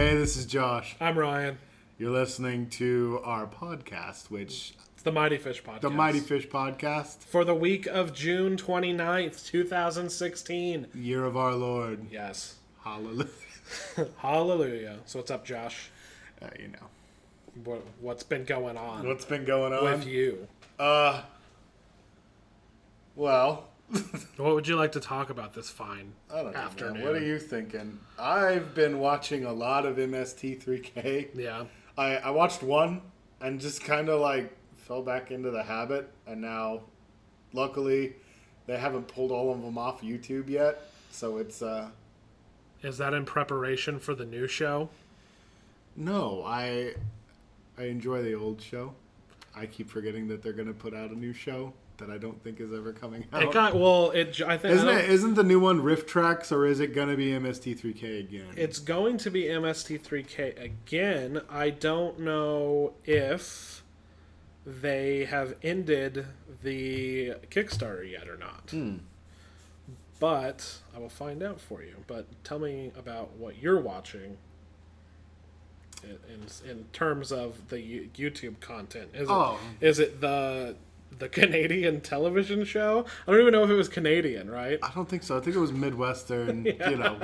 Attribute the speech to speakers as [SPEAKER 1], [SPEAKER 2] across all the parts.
[SPEAKER 1] Hey, this is Josh.
[SPEAKER 2] I'm Ryan.
[SPEAKER 1] You're listening to our podcast, which...
[SPEAKER 2] It's the Mighty Fish Podcast.
[SPEAKER 1] The Mighty Fish Podcast.
[SPEAKER 2] For the week of June 29th, 2016.
[SPEAKER 1] Year of our Lord.
[SPEAKER 2] Yes.
[SPEAKER 1] Hallelujah.
[SPEAKER 2] Hallelujah. So what's up, Josh?
[SPEAKER 1] You know.
[SPEAKER 2] What's been going on?
[SPEAKER 1] What's been going on?
[SPEAKER 2] With you?
[SPEAKER 1] Well...
[SPEAKER 2] What would you like to talk about this fine
[SPEAKER 1] I don't know,
[SPEAKER 2] afternoon?
[SPEAKER 1] man. What are you thinking? I've been watching a lot of MST3K.
[SPEAKER 2] Yeah.
[SPEAKER 1] I watched one and just kind of like fell back into the habit, and now luckily they haven't pulled all of them off YouTube yet, so it's
[SPEAKER 2] Is that in preparation for the new show?
[SPEAKER 1] No, I enjoy the old show. I keep forgetting that they're going to put out a new show that I don't think is ever coming out.
[SPEAKER 2] I think
[SPEAKER 1] Isn't the new one Riff Tracks, or is it going to be MST3K again?
[SPEAKER 2] It's going to be MST3K again. I don't know if they have ended the Kickstarter yet or not. But I will find out for you. But tell me about what you're watching in terms of the YouTube content. Is it the Canadian television show? I don't even know if it was Canadian, right?
[SPEAKER 1] I don't think so. I think it was Midwestern,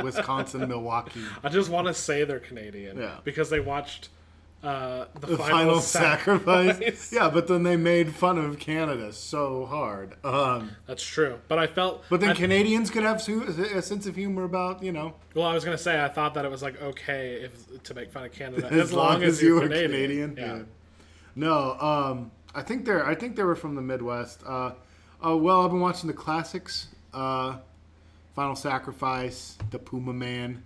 [SPEAKER 1] Wisconsin, Milwaukee.
[SPEAKER 2] I just want to say they're Canadian.
[SPEAKER 1] Yeah.
[SPEAKER 2] Because they watched the
[SPEAKER 1] Final Sacrifice.
[SPEAKER 2] Yeah.
[SPEAKER 1] Yeah, but then they made fun of Canada so hard.
[SPEAKER 2] That's true. But I felt...
[SPEAKER 1] But then Canadians could have a sense of humor about,
[SPEAKER 2] Well, I was going to say, I thought that it was like okay to make fun of Canada
[SPEAKER 1] as long as you were Canadian.
[SPEAKER 2] Yeah.
[SPEAKER 1] No, I think they were from the Midwest. Well, I've been watching the classics. Final Sacrifice, The Puma Man,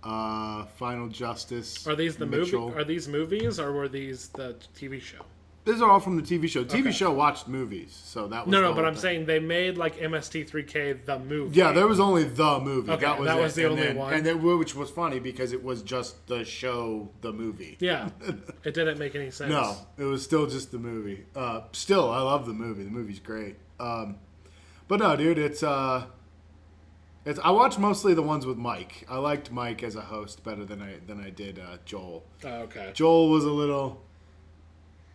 [SPEAKER 1] Final Justice.
[SPEAKER 2] Are these the
[SPEAKER 1] Mitchell.
[SPEAKER 2] movie? Are these movies, or were these the TV show?
[SPEAKER 1] These are all from the TV show. TV show watched movies, so that was
[SPEAKER 2] no. But I'm saying they made like MST3K the movie.
[SPEAKER 1] Yeah, there was only the movie.
[SPEAKER 2] Okay, that was the only one,
[SPEAKER 1] which was funny because it was just the show, the movie.
[SPEAKER 2] Yeah, it didn't make any sense.
[SPEAKER 1] No, it was still just the movie. Still, I love the movie. The movie's great. But no, dude, it's. I watched mostly the ones with Mike. I liked Mike as a host better than I did Joel.
[SPEAKER 2] Oh, okay.
[SPEAKER 1] Joel was a little.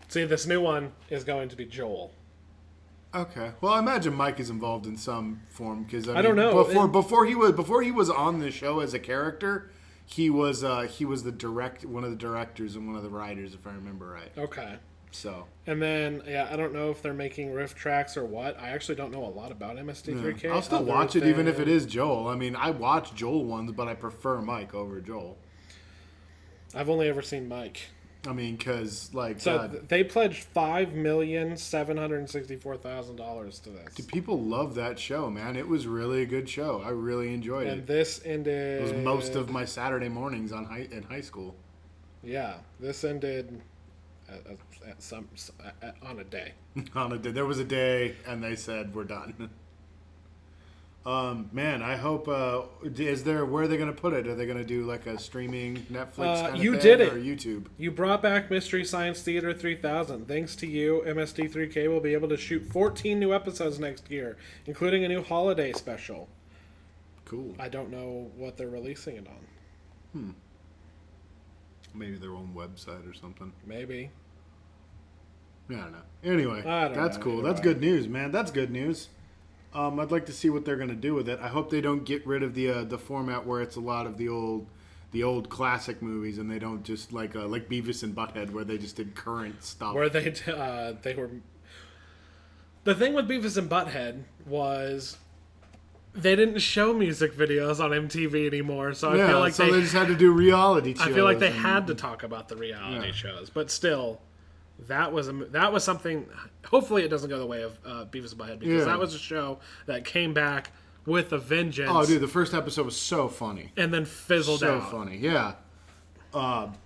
[SPEAKER 2] See, this new one is going to be Joel.
[SPEAKER 1] Okay. Well, I imagine Mike is involved in some form because I
[SPEAKER 2] don't know.
[SPEAKER 1] Before he was on the show as a character, he was one of the directors and one of the writers, if I remember right.
[SPEAKER 2] Okay.
[SPEAKER 1] So.
[SPEAKER 2] And then I don't know if they're making riff tracks or what. I actually don't know a lot about MST3K.
[SPEAKER 1] Yeah. I'll still watch it even if it is Joel. I mean, I watch Joel ones, but I prefer Mike over Joel.
[SPEAKER 2] I've only ever seen Mike.
[SPEAKER 1] I mean, because,
[SPEAKER 2] they pledged $5,764,000 to this.
[SPEAKER 1] Dude, people love that show, man. It was really a good show. I really enjoyed it.
[SPEAKER 2] And this ended...
[SPEAKER 1] It was most of my Saturday mornings in high school.
[SPEAKER 2] Yeah, this ended on a day.
[SPEAKER 1] On a day. There was a day, and they said, we're done. Man, I hope. Where are they going to put it? Are they going to do like a streaming Netflix kind of
[SPEAKER 2] you
[SPEAKER 1] thing,
[SPEAKER 2] did it.
[SPEAKER 1] or YouTube?
[SPEAKER 2] You brought back Mystery Science Theater 3000. Thanks to you, MST3K will be able to shoot 14 new episodes next year, including a new holiday special.
[SPEAKER 1] Cool.
[SPEAKER 2] I don't know what they're releasing it on.
[SPEAKER 1] Maybe their own website or something.
[SPEAKER 2] Maybe.
[SPEAKER 1] Yeah, I don't know. Anyway, that's cool. That's good news, man. That's good news. I'd like to see what they're going to do with it. I hope they don't get rid of the format where it's a lot of the old classic movies, and they don't just like Beavis and Butthead where they just did current stuff.
[SPEAKER 2] Where they were. The thing with Beavis and Butthead was they didn't show music videos on MTV anymore, so I feel like
[SPEAKER 1] they just had to do reality shows.
[SPEAKER 2] I feel like they had to talk about the reality shows, but still. That was something. Hopefully, it doesn't go the way of Beavis and Butthead, because that was a show that came back with a vengeance.
[SPEAKER 1] Oh, dude, the first episode was so funny,
[SPEAKER 2] and then fizzled out.
[SPEAKER 1] So funny, yeah. God,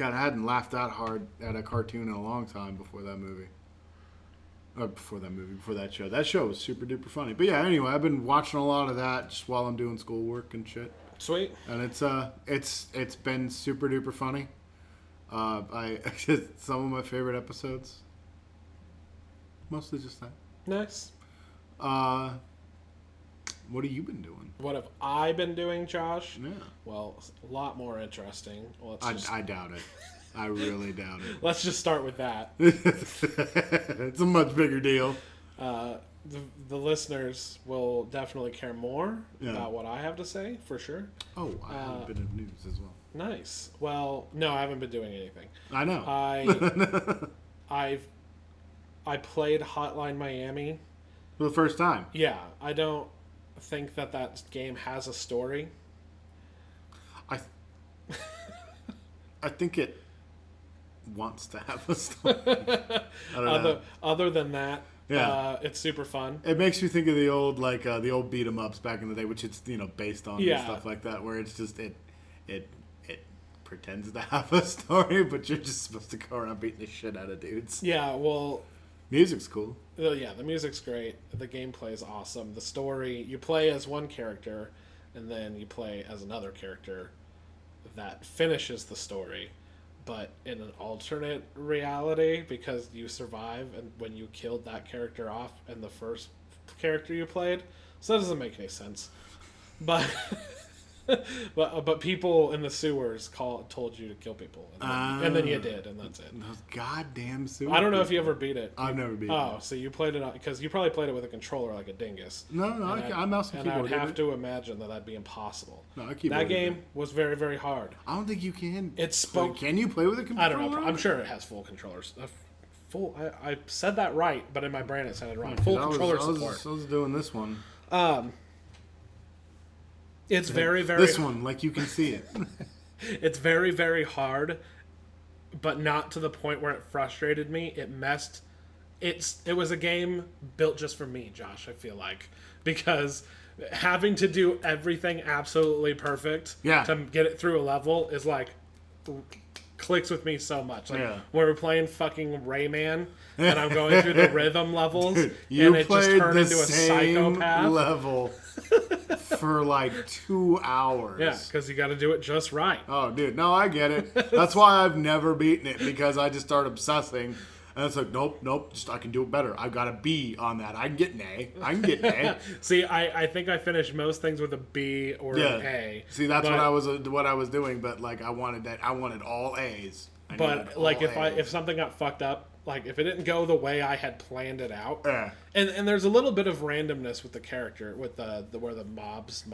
[SPEAKER 1] I hadn't laughed that hard at a cartoon in a long time before that movie. Before that show. That show was super duper funny. But yeah, anyway, I've been watching a lot of that just while I'm doing schoolwork and shit.
[SPEAKER 2] Sweet.
[SPEAKER 1] And it's been super duper funny. Some of my favorite episodes. Mostly just that.
[SPEAKER 2] Nice.
[SPEAKER 1] What have you been doing?
[SPEAKER 2] What have I been doing, Josh?
[SPEAKER 1] Yeah.
[SPEAKER 2] Well, a lot more interesting.
[SPEAKER 1] I doubt it. I really doubt it.
[SPEAKER 2] Let's just start with that.
[SPEAKER 1] It's a much bigger deal.
[SPEAKER 2] The listeners will definitely care more about what I have to say, for sure.
[SPEAKER 1] Oh, I have a bit of news as well.
[SPEAKER 2] Nice. Well, no, I haven't been doing anything.
[SPEAKER 1] I know.
[SPEAKER 2] I played Hotline Miami.
[SPEAKER 1] For the first time?
[SPEAKER 2] Yeah. I don't think that game has a story.
[SPEAKER 1] I think it wants to have a story. I don't know.
[SPEAKER 2] Other than that, it's super fun.
[SPEAKER 1] It makes me think of the old the old beat 'em ups back in the day, which it's based on and stuff like that, where it's just it pretends to have a story, but you're just supposed to go around beating the shit out of dudes.
[SPEAKER 2] Yeah, well,
[SPEAKER 1] music's cool.
[SPEAKER 2] Yeah, the music's great. The gameplay is awesome. The story, you play as one character, and then you play as another character that finishes the story, but in an alternate reality, because you survive and when you killed that character off in the first character you played. So that doesn't make any sense. But but people in the sewers told you to kill people, and then you did, and that's it.
[SPEAKER 1] Those goddamn sewers.
[SPEAKER 2] I don't know if you ever beat it.
[SPEAKER 1] I've never beat it.
[SPEAKER 2] Oh, so you played it because you probably played it with a controller like a dingus.
[SPEAKER 1] No, I'm mouse and keyboard.
[SPEAKER 2] And I'd have to imagine that'd be impossible.
[SPEAKER 1] No, I keyboard.
[SPEAKER 2] That game was very, very hard.
[SPEAKER 1] I don't think you can.
[SPEAKER 2] It spoke.
[SPEAKER 1] Can you play with a controller?
[SPEAKER 2] I don't know. I'm sure it has full controllers. I said that right, but in my brain it sounded wrong. Full controller support.
[SPEAKER 1] I was doing this one.
[SPEAKER 2] It's very, very...
[SPEAKER 1] This one, like you can see it.
[SPEAKER 2] It's very, very hard, but not to the point where it frustrated me. It was a game built just for me, Josh, I feel like. Because having to do everything absolutely perfect to get it through a level is like... clicks with me so much. Like when we're playing fucking Rayman and I'm going through the rhythm levels and it just turned into a psychopath
[SPEAKER 1] level for like 2 hours.
[SPEAKER 2] Yeah, because you got to do it just right.
[SPEAKER 1] Oh, dude, no, I get it. That's why I've never beaten it, because I just start obsessing. And it's like, nope, just I can do it better. I've got a B on that. I can get an A.
[SPEAKER 2] See, I think I finished most things with a B or an A.
[SPEAKER 1] See, that's what I was doing, but like I wanted all A's.
[SPEAKER 2] But like if something got fucked up, like if it didn't go the way I had planned it out, and there's a little bit of randomness with the character, with the where the mobs,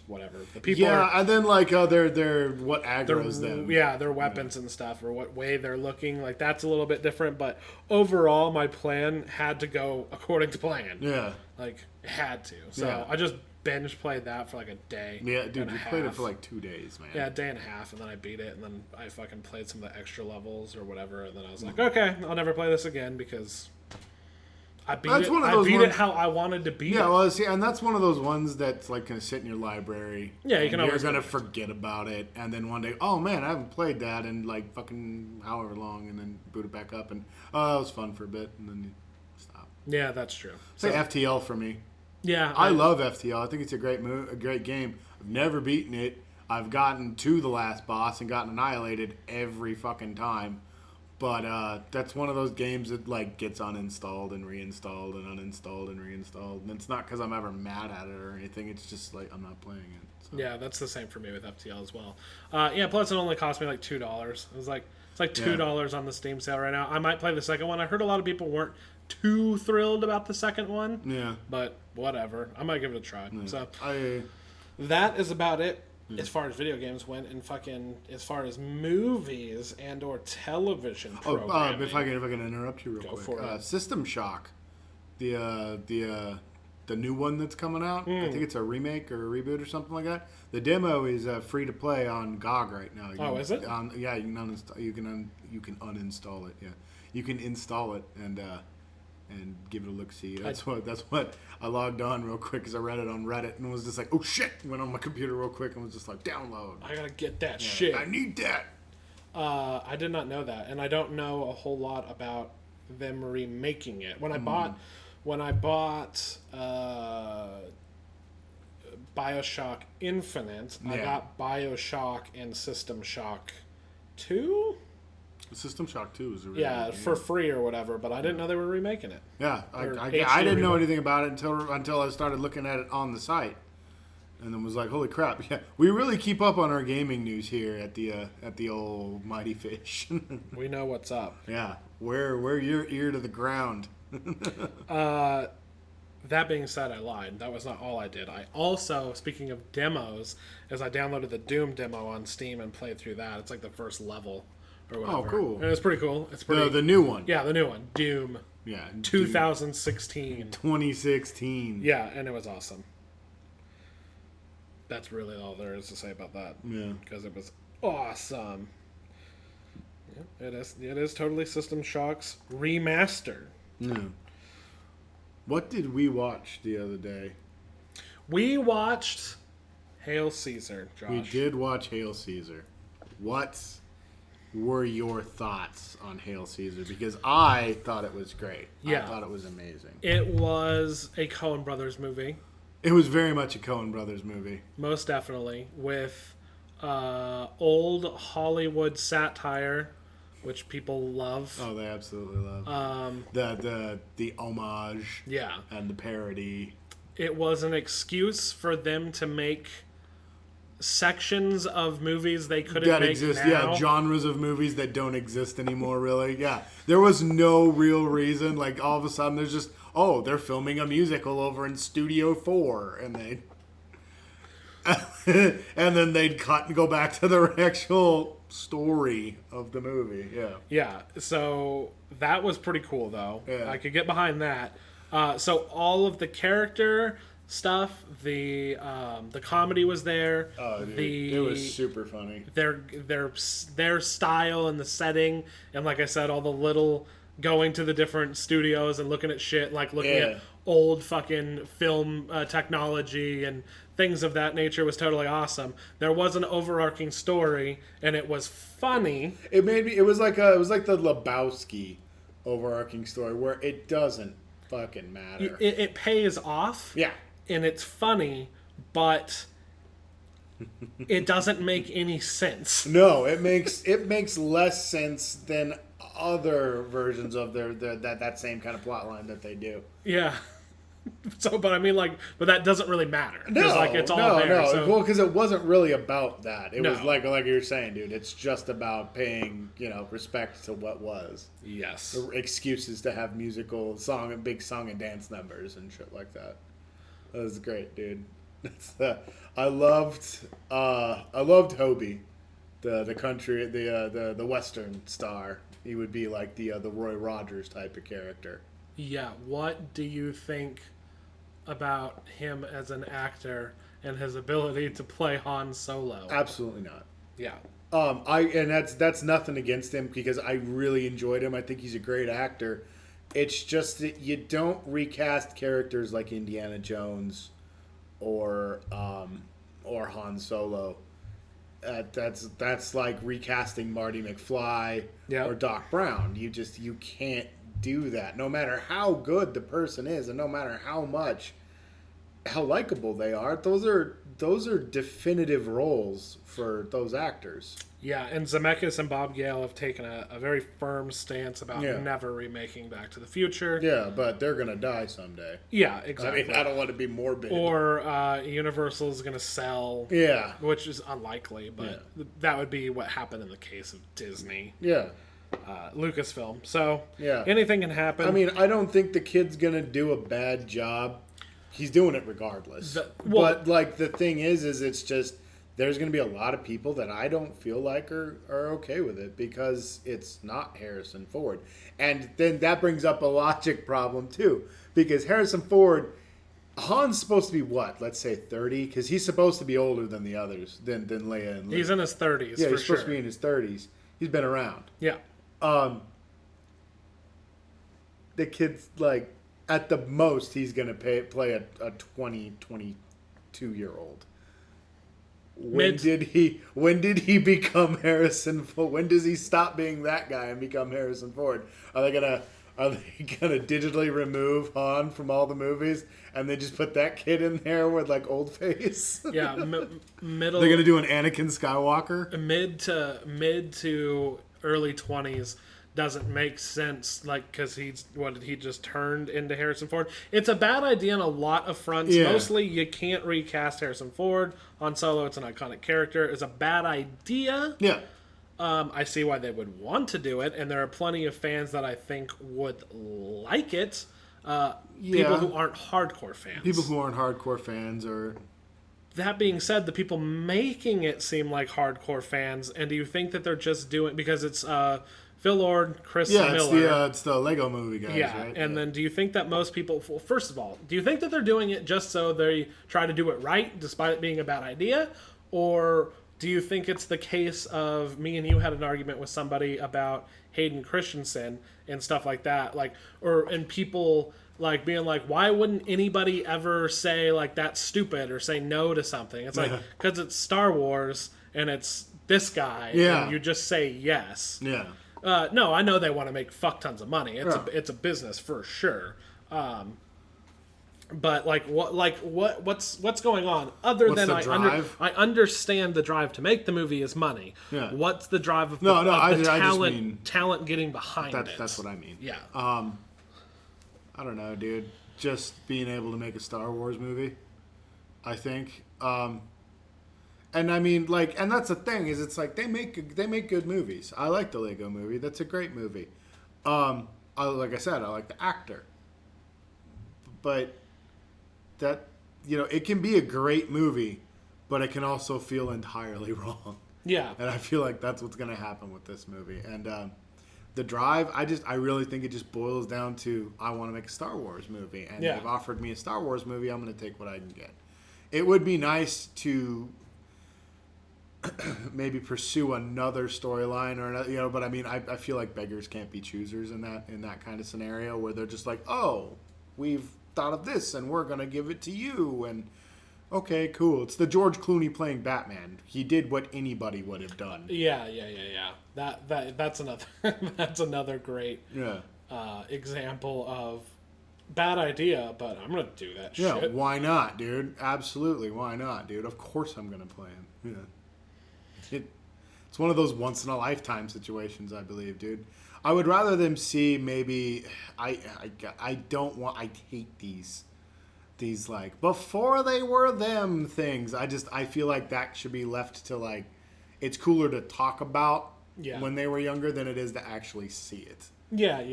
[SPEAKER 2] whatever, the people.
[SPEAKER 1] Yeah, and then like they're what aggro's them.
[SPEAKER 2] Yeah, their weapons and stuff, or what way they're looking. Like that's a little bit different, but overall, my plan had to go according to plan.
[SPEAKER 1] Yeah,
[SPEAKER 2] like it had to. So I just binge played that for like a day.
[SPEAKER 1] Yeah, dude, you played it for like 2 days, man.
[SPEAKER 2] Yeah, a day and a half, and then I beat it, and then I fucking played some of the extra levels or whatever, and then I was like, okay, I'll never play this again because I beat it how I wanted to beat it.
[SPEAKER 1] Yeah, well, see, and that's one of those ones that's like going to sit in your library.
[SPEAKER 2] Yeah, you can always.
[SPEAKER 1] You're going to forget about it, and then one day, oh man, I haven't played that in like fucking however long, and then boot it back up, and it was fun for a bit, and then you stop.
[SPEAKER 2] Yeah, that's true.
[SPEAKER 1] Say FTL for me.
[SPEAKER 2] Yeah,
[SPEAKER 1] I love FTL. I think it's a great game. I've never beaten it. I've gotten to the last boss and gotten annihilated every fucking time. But that's one of those games that like gets uninstalled and reinstalled and uninstalled and reinstalled. And it's not because I'm ever mad at it or anything. It's just like I'm not playing it. So.
[SPEAKER 2] Yeah, that's the same for me with FTL as well. Plus it only cost me like $2. It's like $2 on the Steam sale right now. I might play the second one. I heard a lot of people weren't too thrilled about the second one.
[SPEAKER 1] Yeah.
[SPEAKER 2] But whatever. I might give it a try. Yeah. So
[SPEAKER 1] that
[SPEAKER 2] is about it as far as video games went, and fucking as far as movies and or television programming.
[SPEAKER 1] If I can interrupt you real quick.
[SPEAKER 2] For it.
[SPEAKER 1] System Shock. The new one that's coming out. I think it's a remake or a reboot or something like that. The demo is free to play on GOG right now.
[SPEAKER 2] Is it?
[SPEAKER 1] Yeah, you can uninstall. You can uninstall it. Yeah, you can install it and give it a look-see. That's what I logged on real quick because I read it on Reddit and was just like, oh shit! Went on my computer real quick and was just like, download.
[SPEAKER 2] I gotta get that shit.
[SPEAKER 1] I need that.
[SPEAKER 2] I did not know that, and I don't know a whole lot about them remaking it. When I bought BioShock Infinite, I got BioShock and System Shock 2.
[SPEAKER 1] System Shock 2 is a really good game.
[SPEAKER 2] for free or whatever, but I didn't know they were remaking it.
[SPEAKER 1] Yeah, I didn't know anything about it until I started looking at it on the site, and then was like, "Holy crap!" Yeah, we really keep up on our gaming news here at the old Mighty Fish.
[SPEAKER 2] We know what's up.
[SPEAKER 1] Yeah, we're your ear to the ground.
[SPEAKER 2] That being said, I lied. That was not all I did. I also, speaking of demos, I downloaded the Doom demo on Steam and played through that. It's like the first level or whatever.
[SPEAKER 1] Oh, cool.
[SPEAKER 2] And it's pretty cool. It's pretty
[SPEAKER 1] The new one.
[SPEAKER 2] Yeah, the new one. Doom.
[SPEAKER 1] Yeah.
[SPEAKER 2] 2016.
[SPEAKER 1] 2016.
[SPEAKER 2] Yeah, and it was awesome. That's really all there is to say about that.
[SPEAKER 1] Yeah.
[SPEAKER 2] Because it was awesome. Yeah, it is totally System Shock's remaster.
[SPEAKER 1] Yeah. What did we watch the other day?
[SPEAKER 2] We watched Hail Caesar, Josh.
[SPEAKER 1] We did watch Hail Caesar. What were your thoughts on Hail Caesar? Because I thought it was great.
[SPEAKER 2] Yeah.
[SPEAKER 1] I thought it was amazing.
[SPEAKER 2] It was a Coen Brothers movie.
[SPEAKER 1] It was very much a Coen Brothers movie.
[SPEAKER 2] Most definitely. With old Hollywood satire, which people love.
[SPEAKER 1] Oh, they absolutely love the homage,
[SPEAKER 2] yeah,
[SPEAKER 1] and the parody.
[SPEAKER 2] It was an excuse for them to make sections of movies they couldn't
[SPEAKER 1] that
[SPEAKER 2] make
[SPEAKER 1] exist.
[SPEAKER 2] now.
[SPEAKER 1] Yeah, genres of movies that don't exist anymore. Really, yeah. There was no real reason. Like all of a sudden, there's just they're filming a musical over in Studio 4, and they. And then they'd cut and go back to the actual story of the movie. Yeah.
[SPEAKER 2] Yeah. So that was pretty cool, though.
[SPEAKER 1] Yeah.
[SPEAKER 2] I could get behind that. So all of the character stuff, the comedy was there.
[SPEAKER 1] Oh, dude, it was super funny.
[SPEAKER 2] Their style and the setting, and like I said, all the little going to the different studios and looking at shit, like looking at old fucking film technology and things of that nature was totally awesome. There was an overarching story, and it was funny.
[SPEAKER 1] It made me. It was like the Lebowski overarching story where it doesn't fucking matter.
[SPEAKER 2] It pays off.
[SPEAKER 1] Yeah,
[SPEAKER 2] and it's funny, but it doesn't make any sense.
[SPEAKER 1] No, it makes less sense than other versions of that same kind of plot line that they do.
[SPEAKER 2] Yeah. So, but I mean, but that doesn't really matter.
[SPEAKER 1] No,
[SPEAKER 2] it's all there.
[SPEAKER 1] No.
[SPEAKER 2] So.
[SPEAKER 1] Well, because it wasn't really about that. It was like you're saying, dude. It's just about paying, respect to what was.
[SPEAKER 2] Yes.
[SPEAKER 1] Excuses to have big song and dance numbers and shit like that. That was great, dude. I loved Hobie, the country, the Western star. He would be like the Roy Rogers type of character.
[SPEAKER 2] Yeah, what do you think about him as an actor and his ability to play Han Solo?
[SPEAKER 1] Absolutely not.
[SPEAKER 2] Yeah.
[SPEAKER 1] That's nothing against him because I really enjoyed him. I think he's a great actor. It's just that you don't recast characters like Indiana Jones or Han Solo. That's like recasting Marty McFly or Doc Brown. You can't do that, no matter how good the person is and no matter how likable they are. Those are definitive roles for those actors.
[SPEAKER 2] Yeah, and Zemeckis and Bob Gale have taken a very firm stance about never remaking Back to the Future.
[SPEAKER 1] Yeah, but they're gonna die someday.
[SPEAKER 2] Yeah, exactly.
[SPEAKER 1] I mean, I don't want to be morbid.
[SPEAKER 2] Or Universal's gonna sell.
[SPEAKER 1] Yeah,
[SPEAKER 2] which is unlikely, but that would be what happened in the case of Disney.
[SPEAKER 1] Yeah.
[SPEAKER 2] Lucasfilm. So anything can happen.
[SPEAKER 1] I mean, I don't think the kid's gonna do a bad job. He's doing it regardless. But the thing is it's just there's gonna be a lot of people that I don't feel like are okay with it because it's not Harrison Ford. And then that brings up a logic problem too, because Harrison Ford, Han's supposed to be what? Let's say 30, because he's supposed to be older than the others, than Leia and Luke.
[SPEAKER 2] He's in his 30s.
[SPEAKER 1] Yeah, he's supposed to be in his 30s. He's been around.
[SPEAKER 2] Yeah.
[SPEAKER 1] The kid's at the most he's gonna play a 22-year-old. When did he become Harrison Ford? When does he stop being that guy and become Harrison Ford? Are they gonna digitally remove Han from all the movies and then just put that kid in there with old face?
[SPEAKER 2] Yeah, middle.
[SPEAKER 1] They're gonna do an Anakin Skywalker.
[SPEAKER 2] Mid to early 20s doesn't make sense, like, because he just turned into Harrison Ford. It's a bad idea on a lot of fronts.
[SPEAKER 1] Yeah.
[SPEAKER 2] Mostly, you can't recast Harrison Ford. Han Solo, it's an iconic character. It's a bad idea.
[SPEAKER 1] Yeah.
[SPEAKER 2] I see why they would want to do it, and there are plenty of fans that I think would like it. People who aren't hardcore fans.
[SPEAKER 1] People who aren't hardcore fans or...
[SPEAKER 2] That being said, the people making it seem like hardcore fans, and do you think that they're just doing... Because it's Phil Lord, Chris Miller.
[SPEAKER 1] Yeah, it's the Lego movie guys, right?
[SPEAKER 2] And then do you think that most people... Well, first of all, do you think that they're doing it just so they try to do it right, despite it being a bad idea? Or do you think it's the case of... Me and you had an argument with somebody about Hayden Christensen and stuff like that, and people... like being like, why wouldn't anybody ever say like that's stupid or say no to something? It's like, because it's Star Wars and it's this guy, and you just say yes.
[SPEAKER 1] Yeah.
[SPEAKER 2] No, I know they want to make fuck tons of money. It's a business for sure. But what's going on other
[SPEAKER 1] What's
[SPEAKER 2] than
[SPEAKER 1] the drive?
[SPEAKER 2] I understand the drive to make the movie is money.
[SPEAKER 1] Yeah.
[SPEAKER 2] What's the drive of talent getting behind it?
[SPEAKER 1] That's what I mean.
[SPEAKER 2] Yeah.
[SPEAKER 1] I don't know, dude. Just being able to make a Star Wars movie, I think. And I mean, like, and that's the thing is, it's like they make good movies. I like the Lego Movie. That's a great movie. Like I said, I like the actor. But that, it can be a great movie, but it can also feel entirely wrong.
[SPEAKER 2] Yeah.
[SPEAKER 1] And I feel like that's what's going to happen with this movie. And the drive, I really think it just boils down to I want to make a Star Wars movie. And they've offered me a Star Wars movie, I'm going to take what I can get. It would be nice to maybe pursue another storyline or another, but I mean, I feel like beggars can't be choosers in that kind of scenario where they're just like, oh, we've thought of this and we're going to give it to you. And okay, cool. It's the George Clooney playing Batman. He did what anybody would have done.
[SPEAKER 2] Yeah. That's another that's another great example of bad idea, but I'm gonna do that shit.
[SPEAKER 1] Yeah, why not, dude? Absolutely, why not, dude? Of course I'm gonna play him. Yeah. It's one of those once in a lifetime situations, I believe, dude. I would rather them see maybe I hate these like before they were them things. I feel like that should be left to like it's cooler to talk about when they were younger than it is to actually see it.
[SPEAKER 2] Yeah.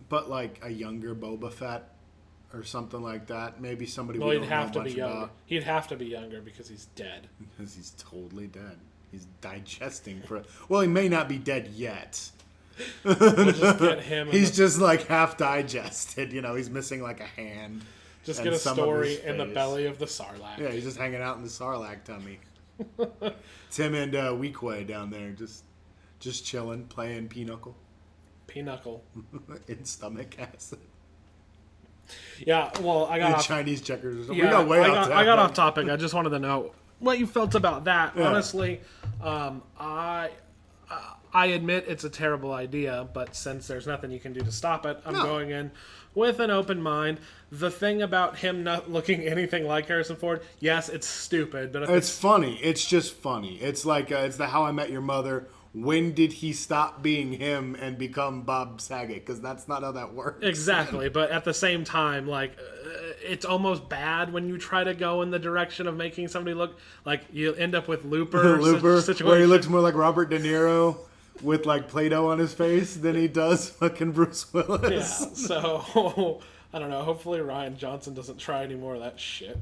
[SPEAKER 1] But like a younger Boba Fett or something like that, maybe somebody
[SPEAKER 2] well,
[SPEAKER 1] we
[SPEAKER 2] he'd
[SPEAKER 1] don't
[SPEAKER 2] have
[SPEAKER 1] know
[SPEAKER 2] to be
[SPEAKER 1] much
[SPEAKER 2] younger.
[SPEAKER 1] about.
[SPEAKER 2] He'd have to be younger because he's dead.
[SPEAKER 1] Because he's totally dead. He's digesting for. Well, he may not be dead yet.
[SPEAKER 2] We'll just get him.
[SPEAKER 1] He's just like half digested. He's missing like a hand.
[SPEAKER 2] Just get a story in the belly of the Sarlacc.
[SPEAKER 1] Yeah, he's just hanging out in the Sarlacc tummy. It's him and Weequay down there, just chilling, playing Pinochle.
[SPEAKER 2] Pinochle.
[SPEAKER 1] In stomach acid.
[SPEAKER 2] Yeah, well, I got
[SPEAKER 1] Chinese checkers.
[SPEAKER 2] Yeah,
[SPEAKER 1] we got way off topic.
[SPEAKER 2] I got off topic. I just wanted to know what you felt about that.
[SPEAKER 1] Yeah.
[SPEAKER 2] Honestly, I admit it's a terrible idea, but since there's nothing you can do to stop it, I'm going in with an open mind. The thing about him not looking anything like Harrison Ford, yes, it's stupid, but
[SPEAKER 1] it's funny. It's just funny. It's like it's the How I Met Your Mother. When did he stop being him and become Bob Saget? Because that's not how that works.
[SPEAKER 2] Exactly, but at the same time, like, it's almost bad when you try to go in the direction of making somebody look like you end up with Looper situation.
[SPEAKER 1] Where he looks more like Robert De Niro with like Play-Doh on his face than he does fucking Bruce Willis.
[SPEAKER 2] Yeah, so I don't know. Hopefully Ryan Johnson doesn't try any more of that shit.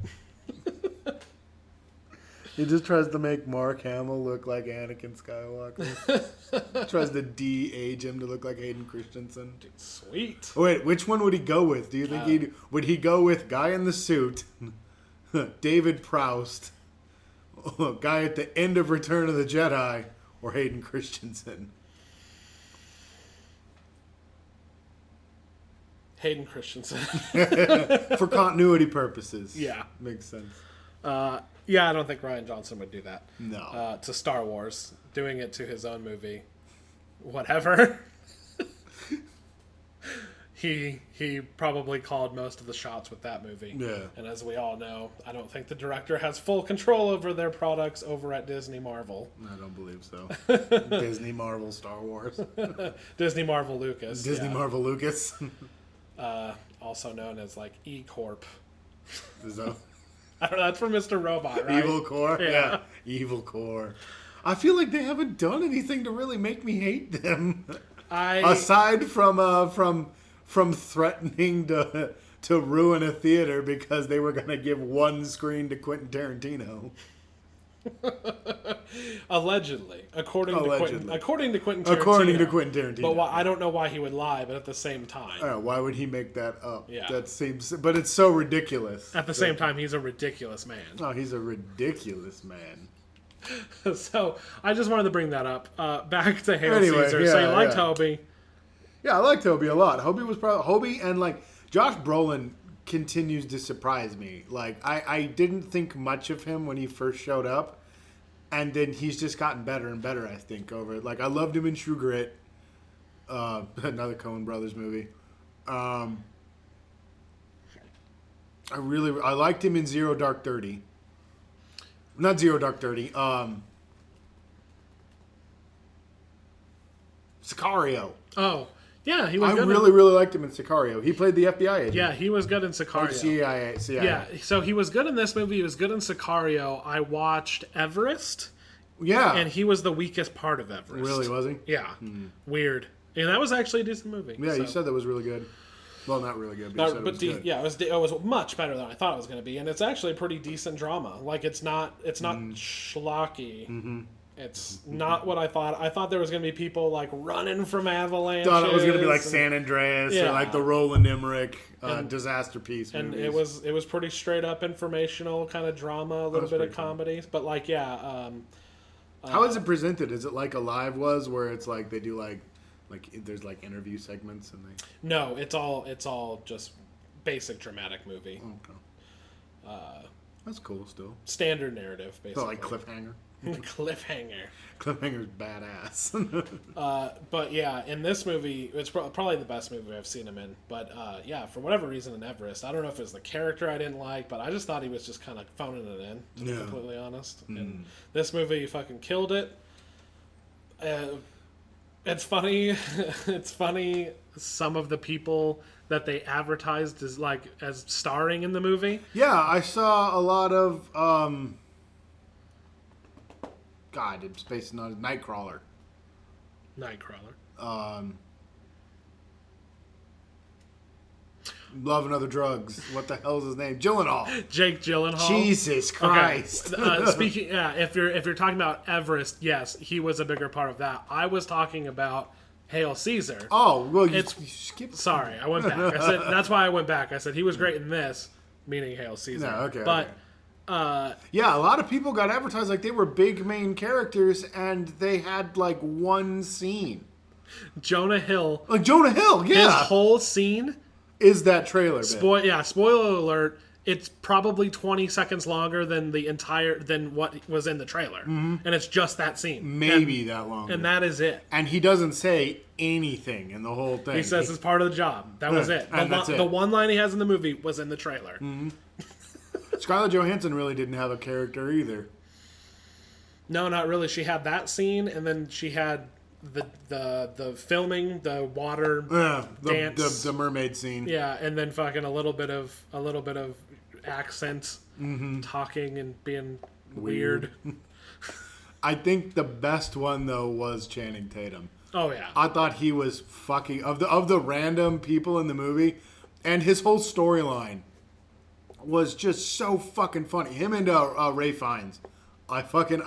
[SPEAKER 1] He just tries to make Mark Hamill look like Anakin Skywalker. Tries to de-age him to look like Hayden Christensen.
[SPEAKER 2] Dude, sweet.
[SPEAKER 1] Wait, which one would he go with? Do you think would he go with guy in the suit, David Proust, guy at the end of Return of the Jedi, or Hayden Christensen?
[SPEAKER 2] Hayden Christensen.
[SPEAKER 1] For continuity purposes.
[SPEAKER 2] Yeah.
[SPEAKER 1] Makes sense.
[SPEAKER 2] Yeah, I don't think Ryan Johnson would do that.
[SPEAKER 1] No.
[SPEAKER 2] To Star Wars. Doing it to his own movie. Whatever. he probably called most of the shots with that movie.
[SPEAKER 1] Yeah.
[SPEAKER 2] And as we all know, I don't think the director has full control over their products over at Disney Marvel.
[SPEAKER 1] I don't believe so. Disney, Marvel, Star Wars.
[SPEAKER 2] Disney Marvel Lucas.
[SPEAKER 1] Disney Marvel Lucas.
[SPEAKER 2] Also known as like E-Corp.
[SPEAKER 1] Is that...
[SPEAKER 2] I don't know, that's from Mr. Robot, right?
[SPEAKER 1] Evil Core? Yeah. Evil Core. I feel like they haven't done anything to really make me hate them. Aside from threatening to ruin a theater because they were going to give one screen to Quentin Tarantino.
[SPEAKER 2] According to Quentin Tarantino.
[SPEAKER 1] According to Quentin Tarantino.
[SPEAKER 2] But I don't know why he would lie, but at the same time.
[SPEAKER 1] Why would he make that up?
[SPEAKER 2] Yeah.
[SPEAKER 1] That seems... But it's so ridiculous.
[SPEAKER 2] At the same time, he's a ridiculous man.
[SPEAKER 1] Oh, he's a ridiculous man.
[SPEAKER 2] So, I just wanted to bring that up. Back to Hail Caesar. Yeah, so you liked Hobie.
[SPEAKER 1] Yeah, I liked Hobie a lot. Hobie and, like, Josh Brolin continues to surprise me. Like, I didn't think much of him when he first showed up, and then he's just gotten better and better, I think, over it. Like, I loved him in True Grit, another Coen Brothers movie. I liked him in Zero Dark 30. Not Zero Dark 30. Sicario.
[SPEAKER 2] Oh, yeah, he was good.
[SPEAKER 1] I really liked him in Sicario. He played the FBI agent.
[SPEAKER 2] Yeah, he was good in Sicario.
[SPEAKER 1] CIA.
[SPEAKER 2] Yeah, so he was good in this movie. He was good in Sicario. I watched Everest.
[SPEAKER 1] Yeah.
[SPEAKER 2] And he was the weakest part of Everest.
[SPEAKER 1] Really, was he?
[SPEAKER 2] Yeah. Weird. And that was actually a decent movie.
[SPEAKER 1] Yeah, you said that was really good. Well, not really good, but you said it was good.
[SPEAKER 2] Yeah, it was much better than I thought it was going to be, and it's actually a pretty decent drama. Like, it's not schlocky. Mm-hmm. It's not what I thought. I thought there was going to be people, like, running from avalanches.
[SPEAKER 1] Thought it was going to be like San Andreas or like the Roland Emmerich disaster piece movies.
[SPEAKER 2] And it was pretty straight up informational kind of drama, a little bit of comedy. But, like, yeah.
[SPEAKER 1] How is it presented? Is it like Alive was, where it's like they do like there's like interview segments and they...
[SPEAKER 2] No, it's all just basic dramatic movie.
[SPEAKER 1] Okay. That's cool still.
[SPEAKER 2] Standard narrative, basically.
[SPEAKER 1] So like Cliffhanger. Cliffhanger's badass.
[SPEAKER 2] But yeah, in this movie, it's probably the best movie I've seen him in. But yeah, for whatever reason in Everest, I don't know if it was the character I didn't like, but I just thought he was just kind of phoning it in, to be completely honest. And this movie fucking killed it. It's funny. It's funny. Some of the people that they advertised as starring in the movie.
[SPEAKER 1] Yeah, I saw a lot of. God, it's based on Nightcrawler. Love and Other Drugs. What the hell is his name? Gyllenhaal.
[SPEAKER 2] Jake Gyllenhaal.
[SPEAKER 1] Jesus Christ.
[SPEAKER 2] Okay. Speaking, if you're talking about Everest, yes, he was a bigger part of that. I was talking about Hail Caesar.
[SPEAKER 1] Oh, well, you skipped.
[SPEAKER 2] Sorry, I went back. I said that's why I went back. I said he was great in this, meaning Hail Caesar.
[SPEAKER 1] No, okay.
[SPEAKER 2] But
[SPEAKER 1] yeah, a lot of people got advertised like they were big main characters, and they had like one scene.
[SPEAKER 2] Jonah Hill.
[SPEAKER 1] Like Jonah Hill, yeah.
[SPEAKER 2] His whole scene
[SPEAKER 1] is that trailer.
[SPEAKER 2] Spoiler alert. It's probably 20 seconds longer than what was in the trailer. Mm-hmm. And it's just that scene.
[SPEAKER 1] Maybe that long.
[SPEAKER 2] And that is it.
[SPEAKER 1] And he doesn't say anything in the whole thing.
[SPEAKER 2] He says it's part of the job. That was it. The one line he has in the movie was in the trailer.
[SPEAKER 1] Mm-hmm. Scarlett Johansson really didn't have a character either.
[SPEAKER 2] No, not really. She had that scene, and then she had the filming, the water dance,
[SPEAKER 1] the mermaid scene.
[SPEAKER 2] Yeah, and then fucking a little bit of accent, talking and being weird.
[SPEAKER 1] I think the best one though was Channing Tatum.
[SPEAKER 2] Oh yeah,
[SPEAKER 1] I thought he was fucking of the random people in the movie, and his whole storyline was just so fucking funny. Him and Ray Fiennes, I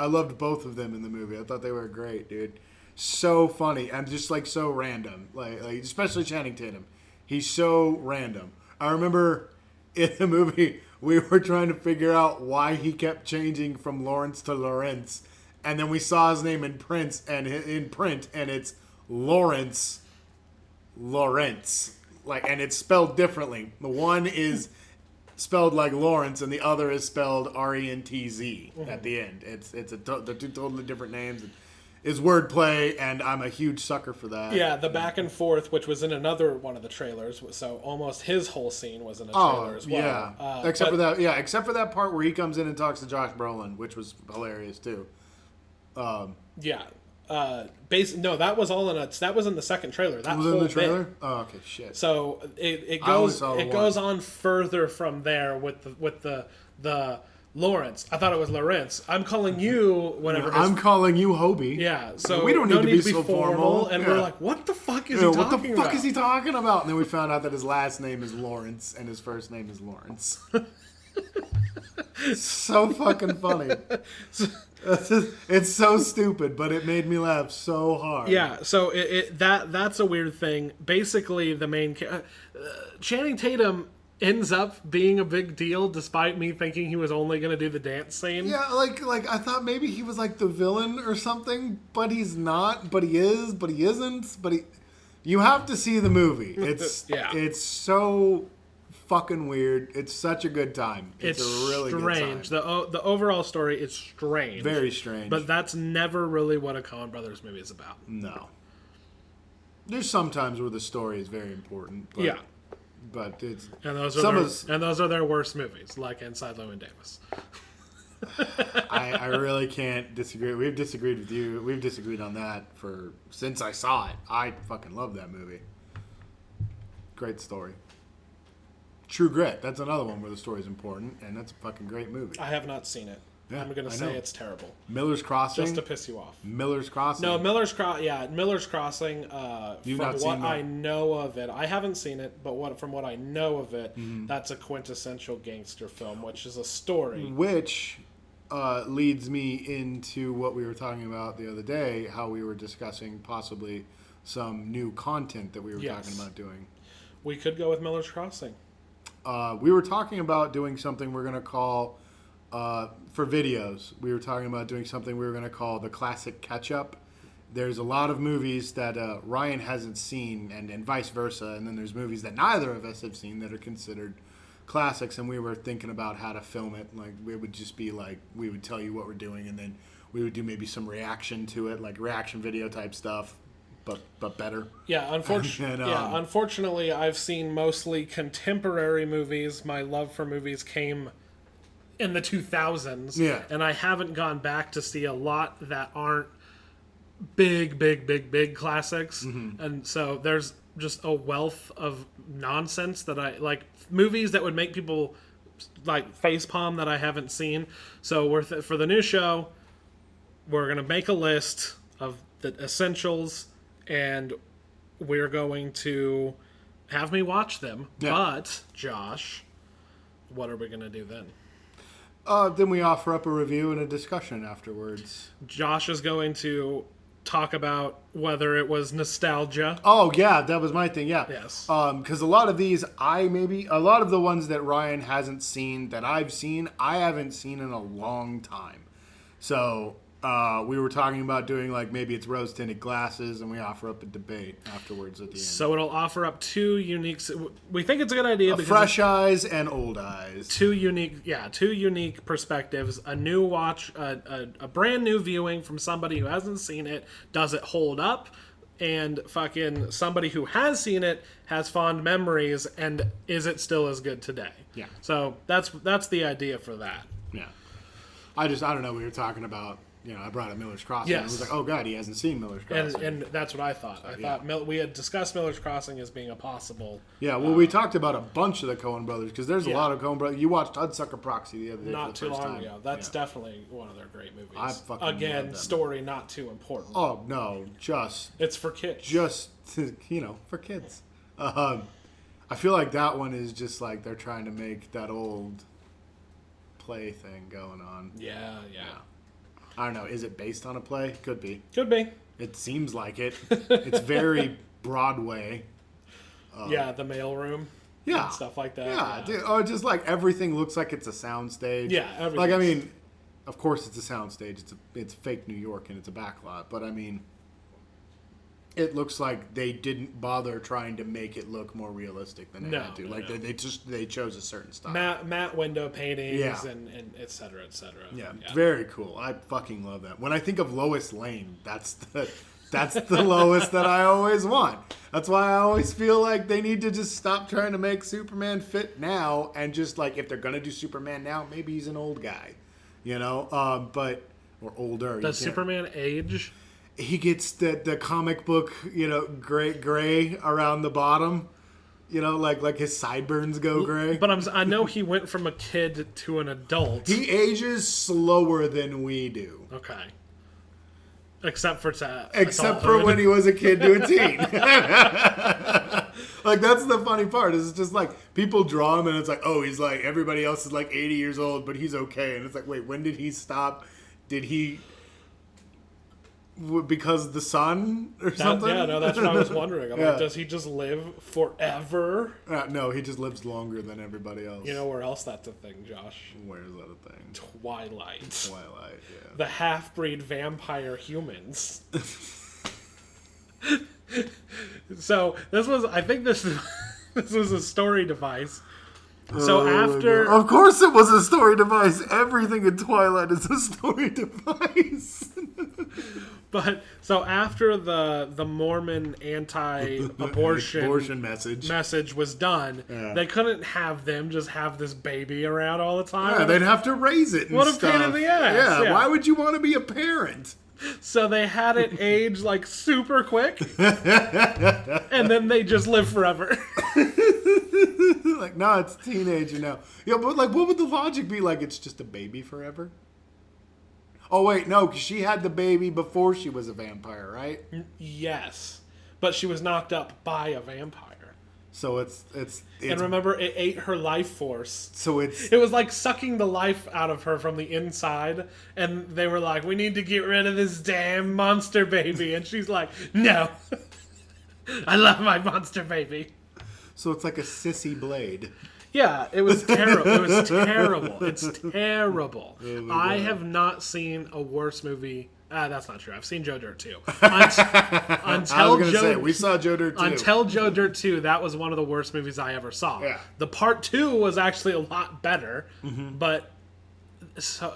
[SPEAKER 1] loved both of them in the movie. I thought they were great, dude. So funny and just like so random, like especially Channing Tatum. He's so random. I remember in the movie we were trying to figure out why he kept changing from Lawrence to Lawrence, and then we saw his name in print, and it's Lawrence, like, and it's spelled differently. The one is spelled like Lawrence, and the other is spelled Rentz at the end. They're two totally different names. is wordplay, and I'm a huge sucker for that.
[SPEAKER 2] Yeah, the back and forth, which was in another one of the trailers, so almost his whole scene was in a trailer as well.
[SPEAKER 1] Yeah, except for that part where he comes in and talks to Josh Brolin, which was hilarious too.
[SPEAKER 2] Yeah. No, that was all that was in the second trailer. That
[SPEAKER 1] was
[SPEAKER 2] whole
[SPEAKER 1] in the trailer.
[SPEAKER 2] Bit.
[SPEAKER 1] Oh, okay, shit.
[SPEAKER 2] So it goes on further from there with the Lawrence. I thought it was Lawrence. I'm calling you whenever.
[SPEAKER 1] I'm calling you Hobie.
[SPEAKER 2] Yeah, so
[SPEAKER 1] we don't need to be so formal.
[SPEAKER 2] And we're like, what the fuck is he talking about?
[SPEAKER 1] What the fuck is he talking about? And then we found out that his last name is Lawrence and his first name is Lawrence. So fucking funny. It's so stupid, but it made me laugh so hard.
[SPEAKER 2] Yeah, so that's a weird thing. Basically, the main Channing Tatum ends up being a big deal, despite me thinking he was only going to do the dance scene.
[SPEAKER 1] Yeah, like I thought maybe he was like the villain or something, but he's not. But he is. But he isn't. But he. You have to see the movie. It's It's so fucking weird. It's such a good time. It's a really
[SPEAKER 2] strange.
[SPEAKER 1] good time.
[SPEAKER 2] The overall story is strange.
[SPEAKER 1] Very strange.
[SPEAKER 2] But that's never really what a Coen Brothers movie is about.
[SPEAKER 1] No. There's some times where the story is very important. But,
[SPEAKER 2] yeah.
[SPEAKER 1] But it's
[SPEAKER 2] and those are their worst movies, like Inside Llewyn Davis.
[SPEAKER 1] I really can't disagree. We've disagreed with you. We've disagreed on that since I saw it. I fucking love that movie. Great story. True Grit. That's another one where the story is important, and that's a fucking great movie.
[SPEAKER 2] I have not seen it. Yeah, I'm going to say it's terrible.
[SPEAKER 1] Miller's Crossing?
[SPEAKER 2] Just to piss you off.
[SPEAKER 1] Miller's Crossing?
[SPEAKER 2] No, Miller's Crossing,
[SPEAKER 1] You've
[SPEAKER 2] from
[SPEAKER 1] not seen
[SPEAKER 2] what
[SPEAKER 1] that?
[SPEAKER 2] I know of it, I haven't seen it, but from what I know of it, that's a quintessential gangster film, which is a story.
[SPEAKER 1] Which leads me into what we were talking about the other day, how we were discussing possibly some new content that we were talking about doing.
[SPEAKER 2] We could go with Miller's Crossing.
[SPEAKER 1] We were talking about doing something we're going to call... for videos, we were talking about doing something we were going to call the classic catch-up. There's a lot of movies that Ryan hasn't seen, and vice versa, and then there's movies that neither of us have seen that are considered classics, and we were thinking about how to film it. Like, it would just be like, we would tell you what we're doing, and then we would do maybe some reaction to it, like reaction video type stuff, but better.
[SPEAKER 2] Yeah, unfortunately, I've seen mostly contemporary movies. My love for movies came in the 2000s.
[SPEAKER 1] Yeah.
[SPEAKER 2] And I haven't gone back to see a lot that aren't big classics. Mm-hmm. And so there's just a wealth of nonsense that I like, movies that would make people like facepalm that I haven't seen. So for the new show, we're going to make a list of the essentials, and we're going to have me watch them. Yeah. But, Josh, what are we going to do then?
[SPEAKER 1] Then we offer up a review and a discussion afterwards.
[SPEAKER 2] Josh is going to talk about whether it was nostalgia.
[SPEAKER 1] Oh, yeah, that was my thing, yeah.
[SPEAKER 2] Yes.
[SPEAKER 1] Because a lot of these, a lot of the ones that Ryan hasn't seen that I've seen, I haven't seen in a long time. So... we were talking about doing like maybe it's rose-tinted glasses, and we offer up a debate afterwards at the end.
[SPEAKER 2] So it'll offer up two unique. We think it's a good idea.
[SPEAKER 1] Fresh eyes and old eyes.
[SPEAKER 2] Two unique perspectives. A new watch, a brand new viewing from somebody who hasn't seen it. Does it hold up? And fucking somebody who has seen it has fond memories, and is it still as good today?
[SPEAKER 1] Yeah.
[SPEAKER 2] So that's the idea for that.
[SPEAKER 1] Yeah. I don't know. We were talking about. I brought up Miller's Crossing.
[SPEAKER 2] Yes.
[SPEAKER 1] And I was like, oh, God, he hasn't seen Miller's Crossing.
[SPEAKER 2] And that's what I thought. I thought we had discussed Miller's Crossing as being a possible...
[SPEAKER 1] Yeah, well, we talked about a bunch of the Coen brothers, because there's a lot of Coen brothers. You watched Hudsucker Proxy the other day.
[SPEAKER 2] Not too long ago. That's definitely one of their great movies.
[SPEAKER 1] I fucking
[SPEAKER 2] Again, story not too important.
[SPEAKER 1] Oh, no,
[SPEAKER 2] It's for kids.
[SPEAKER 1] Just, for kids. I feel like that one is just like they're trying to make that old play thing going on.
[SPEAKER 2] Yeah.
[SPEAKER 1] I don't know. Is it based on a play? Could be.
[SPEAKER 2] Could be.
[SPEAKER 1] It seems like it. It's very Broadway.
[SPEAKER 2] The mailroom.
[SPEAKER 1] Yeah.
[SPEAKER 2] And stuff like that.
[SPEAKER 1] Yeah. Dude, or just like everything looks like it's a soundstage.
[SPEAKER 2] Yeah. Everything.
[SPEAKER 1] Like, I mean, of course it's a soundstage. It's fake New York and it's a backlot. But I mean, it looks like they didn't bother trying to make it look more realistic than they had to. Like they chose a certain style.
[SPEAKER 2] Matte window paintings and et cetera, et cetera.
[SPEAKER 1] Yeah, very cool. I fucking love that. When I think of Lois Lane, that's the Lois that I always want. That's why I always feel like they need to just stop trying to make Superman fit now, and just like if they're gonna do Superman now, maybe he's an old guy, or older.
[SPEAKER 2] Does Superman age?
[SPEAKER 1] He gets the comic book, gray around the bottom. Like his sideburns go gray.
[SPEAKER 2] But I know he went from a kid to an adult.
[SPEAKER 1] He ages slower than we do.
[SPEAKER 2] Okay. Except for
[SPEAKER 1] when he was a kid to a teen. Like, that's the funny part. Is it's just like people draw him and it's like, oh, he's like everybody else is like 80 years old, but he's okay. And it's like, wait, when did he stop? Did he? Because the sun or something?
[SPEAKER 2] Yeah, no, that's what I was wondering. I'm like, does he just live forever?
[SPEAKER 1] No, he just lives longer than everybody else.
[SPEAKER 2] You know where else that's a thing, Josh?
[SPEAKER 1] Where is that a thing?
[SPEAKER 2] Twilight,
[SPEAKER 1] yeah.
[SPEAKER 2] The half-breed vampire humans. So I think this was a story device. So of
[SPEAKER 1] course it was a story device. Everything in Twilight is a story device.
[SPEAKER 2] But so after the Mormon anti-abortion message was done, they couldn't have them just have this baby around all the time.
[SPEAKER 1] Yeah, they'd have to raise it.
[SPEAKER 2] What a pain in the ass.
[SPEAKER 1] Yeah, why would you want to be a parent?
[SPEAKER 2] So they had it age like super quick, and then they just live forever.
[SPEAKER 1] Like, no, it's teenager now. Yeah, but like, what would the logic be? Like, it's just a baby forever? Oh wait, no, because she had the baby before she was a vampire, right?
[SPEAKER 2] Yes, but she was knocked up by a vampire.
[SPEAKER 1] So it's
[SPEAKER 2] and remember, it ate her life force.
[SPEAKER 1] So
[SPEAKER 2] it was like sucking the life out of her from the inside, and they were like, "We need to get rid of this damn monster baby," and she's like, "No, I love my monster baby."
[SPEAKER 1] So it's like a sissy Blade.
[SPEAKER 2] Yeah, it was terrible. It was terrible. It's terrible. I have not seen a worse movie. That's not true. I've seen Joe Dirt 2.
[SPEAKER 1] We saw Joe Dirt 2.
[SPEAKER 2] Until Joe Dirt 2, that was one of the worst movies I ever saw.
[SPEAKER 1] Yeah.
[SPEAKER 2] The part 2 was actually a lot better, but it's still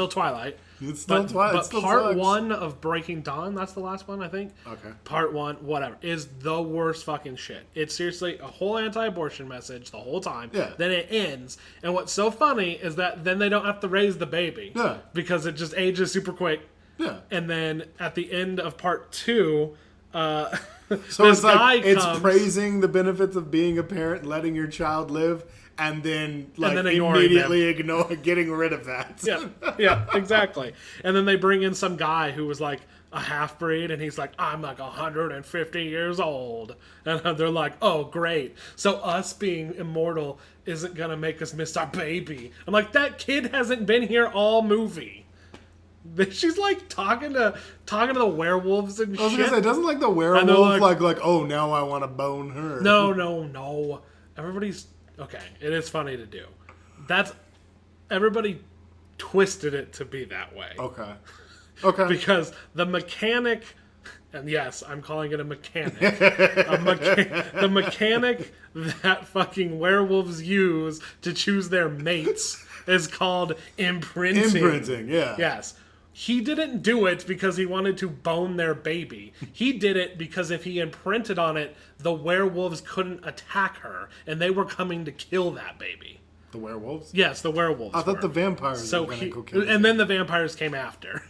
[SPEAKER 2] Twilight.
[SPEAKER 1] It's still Twilight.
[SPEAKER 2] But part 1 of Breaking Dawn, that's the last one, I think.
[SPEAKER 1] Okay.
[SPEAKER 2] Part 1, whatever, is the worst fucking shit. It's seriously a whole anti-abortion message the whole time.
[SPEAKER 1] Yeah.
[SPEAKER 2] Then it ends. And what's so funny is that then they don't have to raise the baby.
[SPEAKER 1] Yeah.
[SPEAKER 2] Because it just ages super quick.
[SPEAKER 1] Yeah.
[SPEAKER 2] And then at the end of part 2,
[SPEAKER 1] so it's like it's praising the benefits of being a parent, letting your child live, and then immediately getting rid of that.
[SPEAKER 2] Yeah, exactly. And then they bring in some guy who was like a half-breed, and he's like, I'm like 150 years old. And they're like, oh, great. So us being immortal isn't going to make us miss our baby. I'm like, that kid hasn't been here all movie. She's like talking to the werewolves and shit.
[SPEAKER 1] I was gonna say, doesn't like the werewolf like oh, now I want to bone her.
[SPEAKER 2] No. Everybody's okay. It is funny to do. Everybody twisted it to be that way.
[SPEAKER 1] Okay.
[SPEAKER 2] Because the mechanic, and yes, I'm calling it a mechanic. The mechanic that fucking werewolves use to choose their mates is called imprinting.
[SPEAKER 1] Imprinting, yeah.
[SPEAKER 2] Yes. He didn't do it because he wanted to bone their baby. He did it because if he imprinted on it, the werewolves couldn't attack her, and they were coming to kill that baby.
[SPEAKER 1] The werewolves?
[SPEAKER 2] Yes, the werewolves.
[SPEAKER 1] I thought the vampires were going to go kill
[SPEAKER 2] and then the vampires came after.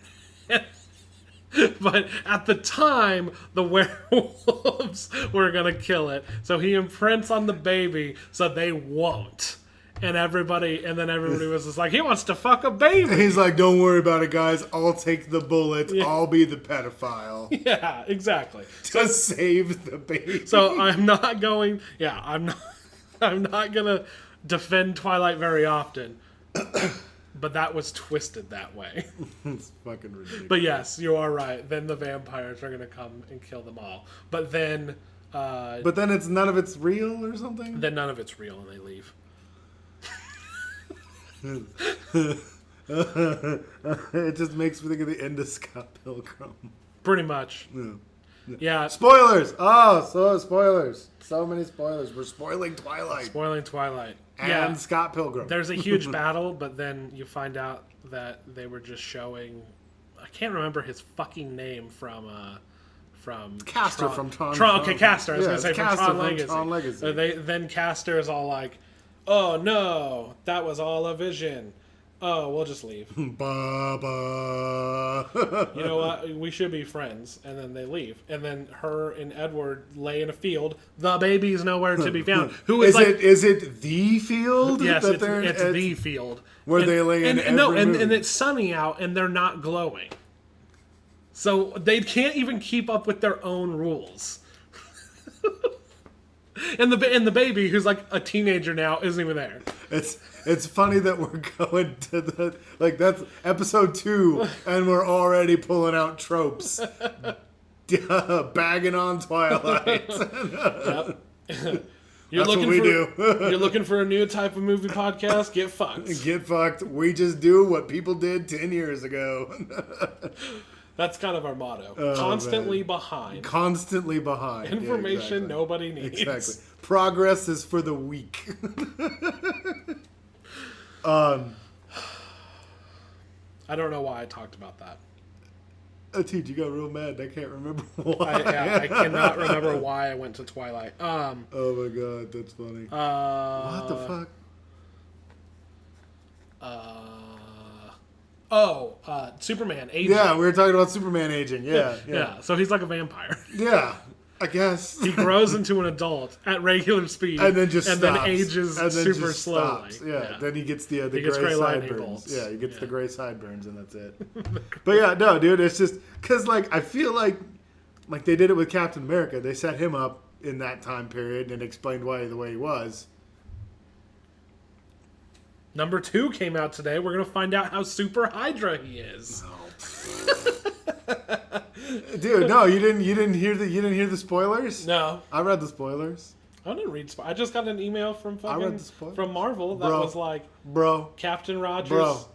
[SPEAKER 2] But at the time, the werewolves were going to kill it. So he imprints on the baby so they won't. And then everybody was just like, he wants to fuck a baby.
[SPEAKER 1] He's like, don't worry about it, guys. I'll take the bullet. Yeah. I'll be the pedophile.
[SPEAKER 2] Yeah, exactly.
[SPEAKER 1] To save the baby.
[SPEAKER 2] So I'm not going to defend Twilight very often. But that was twisted that way.
[SPEAKER 1] It's fucking ridiculous.
[SPEAKER 2] But yes, you are right. Then the vampires are going to come and kill them all. But then
[SPEAKER 1] it's none of it's real or something?
[SPEAKER 2] Then none of it's real and they leave.
[SPEAKER 1] It just makes me think of the end of Scott Pilgrim.
[SPEAKER 2] Pretty much.
[SPEAKER 1] Yeah.
[SPEAKER 2] Yeah.
[SPEAKER 1] Spoilers! Oh, so spoilers. So many spoilers. We're spoiling Twilight.
[SPEAKER 2] And
[SPEAKER 1] Scott Pilgrim.
[SPEAKER 2] There's a huge battle, but then you find out that they were just showing... I can't remember his fucking name from
[SPEAKER 1] Castor from Tron.
[SPEAKER 2] Okay, Castor. I was going to say from Tron Legacy.
[SPEAKER 1] Legacy.
[SPEAKER 2] Then Castor is all like, oh no, that was all a vision. Oh, we'll just leave.
[SPEAKER 1] Baba.
[SPEAKER 2] You know what? We should be friends. And then they leave. And then her and Edward lay in a field. The baby's nowhere to be found. Who is
[SPEAKER 1] is it the field?
[SPEAKER 2] Yes, it's the field.
[SPEAKER 1] Where they lay in
[SPEAKER 2] and it's sunny out and they're not glowing. So they can't even keep up with their own rules. and the baby, who's like a teenager now, isn't even there.
[SPEAKER 1] It's funny that we're going to that's episode 2 and we're already pulling out tropes. Bagging on Twilight.
[SPEAKER 2] Yep.
[SPEAKER 1] That's what we do.
[SPEAKER 2] You're looking for a new type of movie podcast? Get fucked.
[SPEAKER 1] Get fucked. We just do what people did 10 years ago.
[SPEAKER 2] That's kind of our motto. Constantly behind.
[SPEAKER 1] Constantly behind.
[SPEAKER 2] Information nobody needs.
[SPEAKER 1] Exactly. Progress is for the weak.
[SPEAKER 2] I don't know why I talked about that.
[SPEAKER 1] Dude, you got real mad. I can't remember why.
[SPEAKER 2] I cannot remember why I went to Twilight.
[SPEAKER 1] Oh my god, that's funny. What the fuck?
[SPEAKER 2] Superman aging.
[SPEAKER 1] Yeah, we were talking about Superman aging. Yeah.
[SPEAKER 2] So he's like a vampire.
[SPEAKER 1] Yeah, I guess.
[SPEAKER 2] He grows into an adult at regular speed,
[SPEAKER 1] and then
[SPEAKER 2] then ages super slowly.
[SPEAKER 1] Yeah. Then he gets the
[SPEAKER 2] gray
[SPEAKER 1] sideburns. Yeah, he gets the gray sideburns, and that's it. But yeah, no, dude, it's just because I feel like they did it with Captain America. They set him up in that time period and explained why the way he was.
[SPEAKER 2] Number 2 came out today. We're gonna find out how super Hydra he is.
[SPEAKER 1] Dude, no, you didn't hear the spoilers?
[SPEAKER 2] No,
[SPEAKER 1] I read the spoilers.
[SPEAKER 2] I didn't read. I just got an email from from Marvel that was like,
[SPEAKER 1] bro,
[SPEAKER 2] Captain Rogers,
[SPEAKER 1] bro,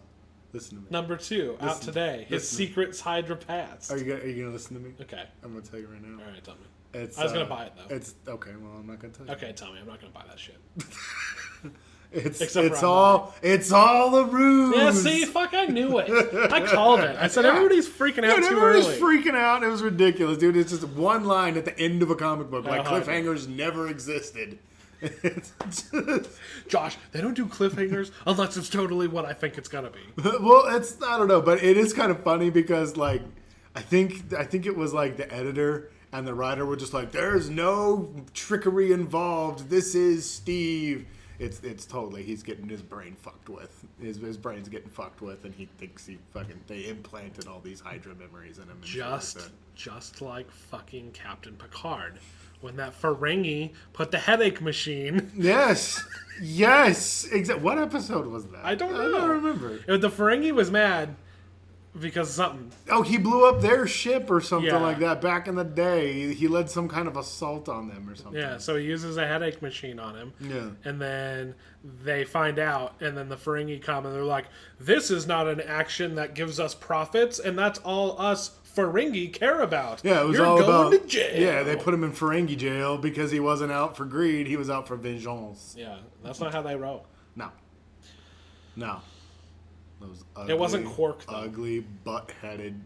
[SPEAKER 1] listen to me.
[SPEAKER 2] Number 2 out today. His secrets Hydra past.
[SPEAKER 1] Are you gonna listen to me?
[SPEAKER 2] Okay,
[SPEAKER 1] I'm gonna tell you right now.
[SPEAKER 2] All right, tell me. I was gonna buy it though.
[SPEAKER 1] It's okay. Well, I'm not gonna tell you.
[SPEAKER 2] Okay, tell me. I'm not gonna buy that shit.
[SPEAKER 1] It's all a ruse.
[SPEAKER 2] Yeah, see, fuck, I knew it. I called it. I said everybody's freaking out too early.
[SPEAKER 1] Everybody's freaking out. It was ridiculous, dude. It's just one line at the end of a comic book, like cliffhangers never existed.
[SPEAKER 2] Josh, they don't do cliffhangers unless it's totally what I think it's gonna be.
[SPEAKER 1] Well, I don't know, but it is kind of funny because I think it was like the editor and the writer were just like, "There's no trickery involved. This is Steve." It's totally, he's getting his brain fucked with. His brain's getting fucked with, and he thinks they implanted all these Hydra memories in him.
[SPEAKER 2] Just like fucking Captain Picard. When that Ferengi put the headache machine.
[SPEAKER 1] Yes. Exactly. What episode was that?
[SPEAKER 2] I don't know.
[SPEAKER 1] I don't remember.
[SPEAKER 2] The Ferengi was mad because of something.
[SPEAKER 1] Oh, he blew up their ship or something like that back in the day. He led some kind of assault on them or something.
[SPEAKER 2] Yeah, so he uses a headache machine on him.
[SPEAKER 1] Yeah.
[SPEAKER 2] And then they find out, and then the Ferengi come, and they're like, this is not an action that gives us profits, and that's all us Ferengi care about.
[SPEAKER 1] Yeah, it was
[SPEAKER 2] You're
[SPEAKER 1] all
[SPEAKER 2] going
[SPEAKER 1] about...
[SPEAKER 2] to jail.
[SPEAKER 1] Yeah, they put him in Ferengi jail because he wasn't out for greed. He was out for vengeance.
[SPEAKER 2] Yeah, that's not how they roll.
[SPEAKER 1] No. Those ugly,
[SPEAKER 2] it wasn't Quark, though.
[SPEAKER 1] Ugly, butt-headed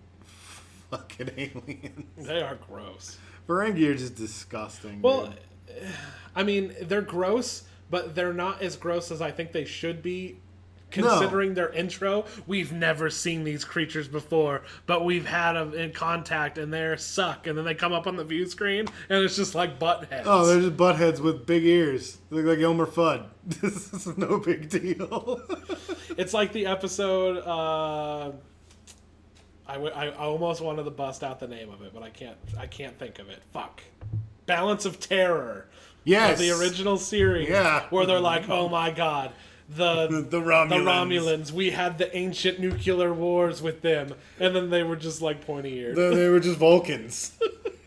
[SPEAKER 1] fucking aliens.
[SPEAKER 2] They are gross.
[SPEAKER 1] Ferengi are just disgusting.
[SPEAKER 2] Well,
[SPEAKER 1] dude.
[SPEAKER 2] I mean, they're gross, but they're not as gross as I think they should be, considering their intro. We've never seen these creatures before, but we've had them in contact, and they suck. And then they come up on the view screen, and it's just like butt heads.
[SPEAKER 1] Oh, they're just butt heads with big ears. They look like Elmer Fudd. This is no big deal.
[SPEAKER 2] It's like the episode. I almost wanted to bust out the name of it, but I can't think of it. Fuck. Balance of Terror.
[SPEAKER 1] Yes.
[SPEAKER 2] Of the original series.
[SPEAKER 1] Yeah.
[SPEAKER 2] Where they're like, oh my god. The
[SPEAKER 1] Romulans.
[SPEAKER 2] We had the ancient nuclear wars with them, and then they were just like pointy ears.
[SPEAKER 1] They were just Vulcans.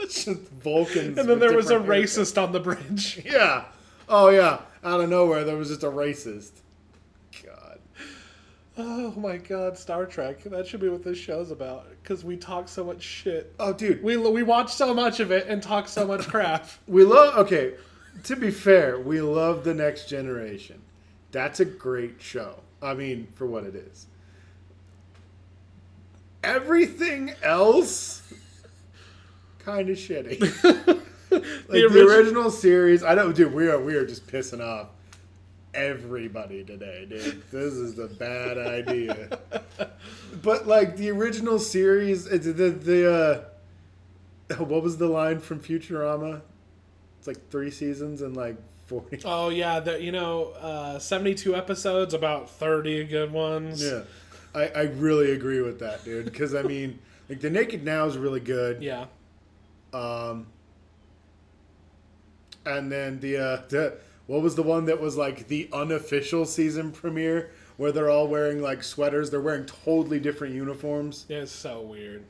[SPEAKER 1] Just Vulcans.
[SPEAKER 2] And then there was a racist on the bridge.
[SPEAKER 1] Yeah. Oh yeah. Out of nowhere, there was just a racist. God.
[SPEAKER 2] Oh my god, Star Trek. That should be what this show's about. Because we talk so much shit.
[SPEAKER 1] Oh, dude.
[SPEAKER 2] We watch so much of it and talk so much crap.
[SPEAKER 1] Okay, to be fair, we love The Next Generation. That's a great show. I mean, for what it is. Everything else, kind of shitty. The original series, I don't, dude, we are just pissing off everybody today, dude. This is the bad idea. But like the original series, what was the line from Futurama? It's like 3 seasons and like 40.
[SPEAKER 2] Oh yeah, 72 episodes, about 30 good ones.
[SPEAKER 1] Yeah, I really agree with that, dude. Because I mean, like the Naked Now is really good.
[SPEAKER 2] Yeah.
[SPEAKER 1] And then the what was the one that was like the unofficial season premiere where they're all wearing like sweaters? They're wearing totally different uniforms.
[SPEAKER 2] Yeah, it's so weird.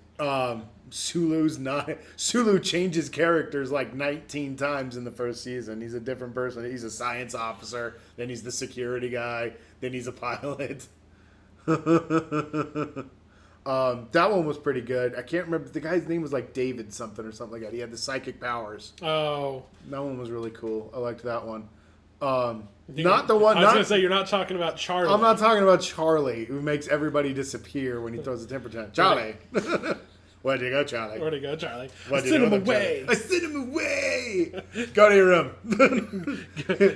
[SPEAKER 1] Sulu changes characters like 19 times in the first season. He's a different person. He's a science officer. Then he's the security guy. Then he's a pilot. That one was pretty good. I can't remember. The guy's name was like David something or something like that. He had the psychic powers.
[SPEAKER 2] Oh.
[SPEAKER 1] That one was really cool. I liked that one. Not the one.
[SPEAKER 2] I was going to say, you're not talking about Charlie.
[SPEAKER 1] I'm not talking about Charlie, who makes everybody disappear when he throws a temper tantrum. Charlie. Where'd you go, Charlie?
[SPEAKER 2] Where'd you go, Charlie?
[SPEAKER 1] I
[SPEAKER 2] sent him away.
[SPEAKER 1] I sent him away. Go to your room.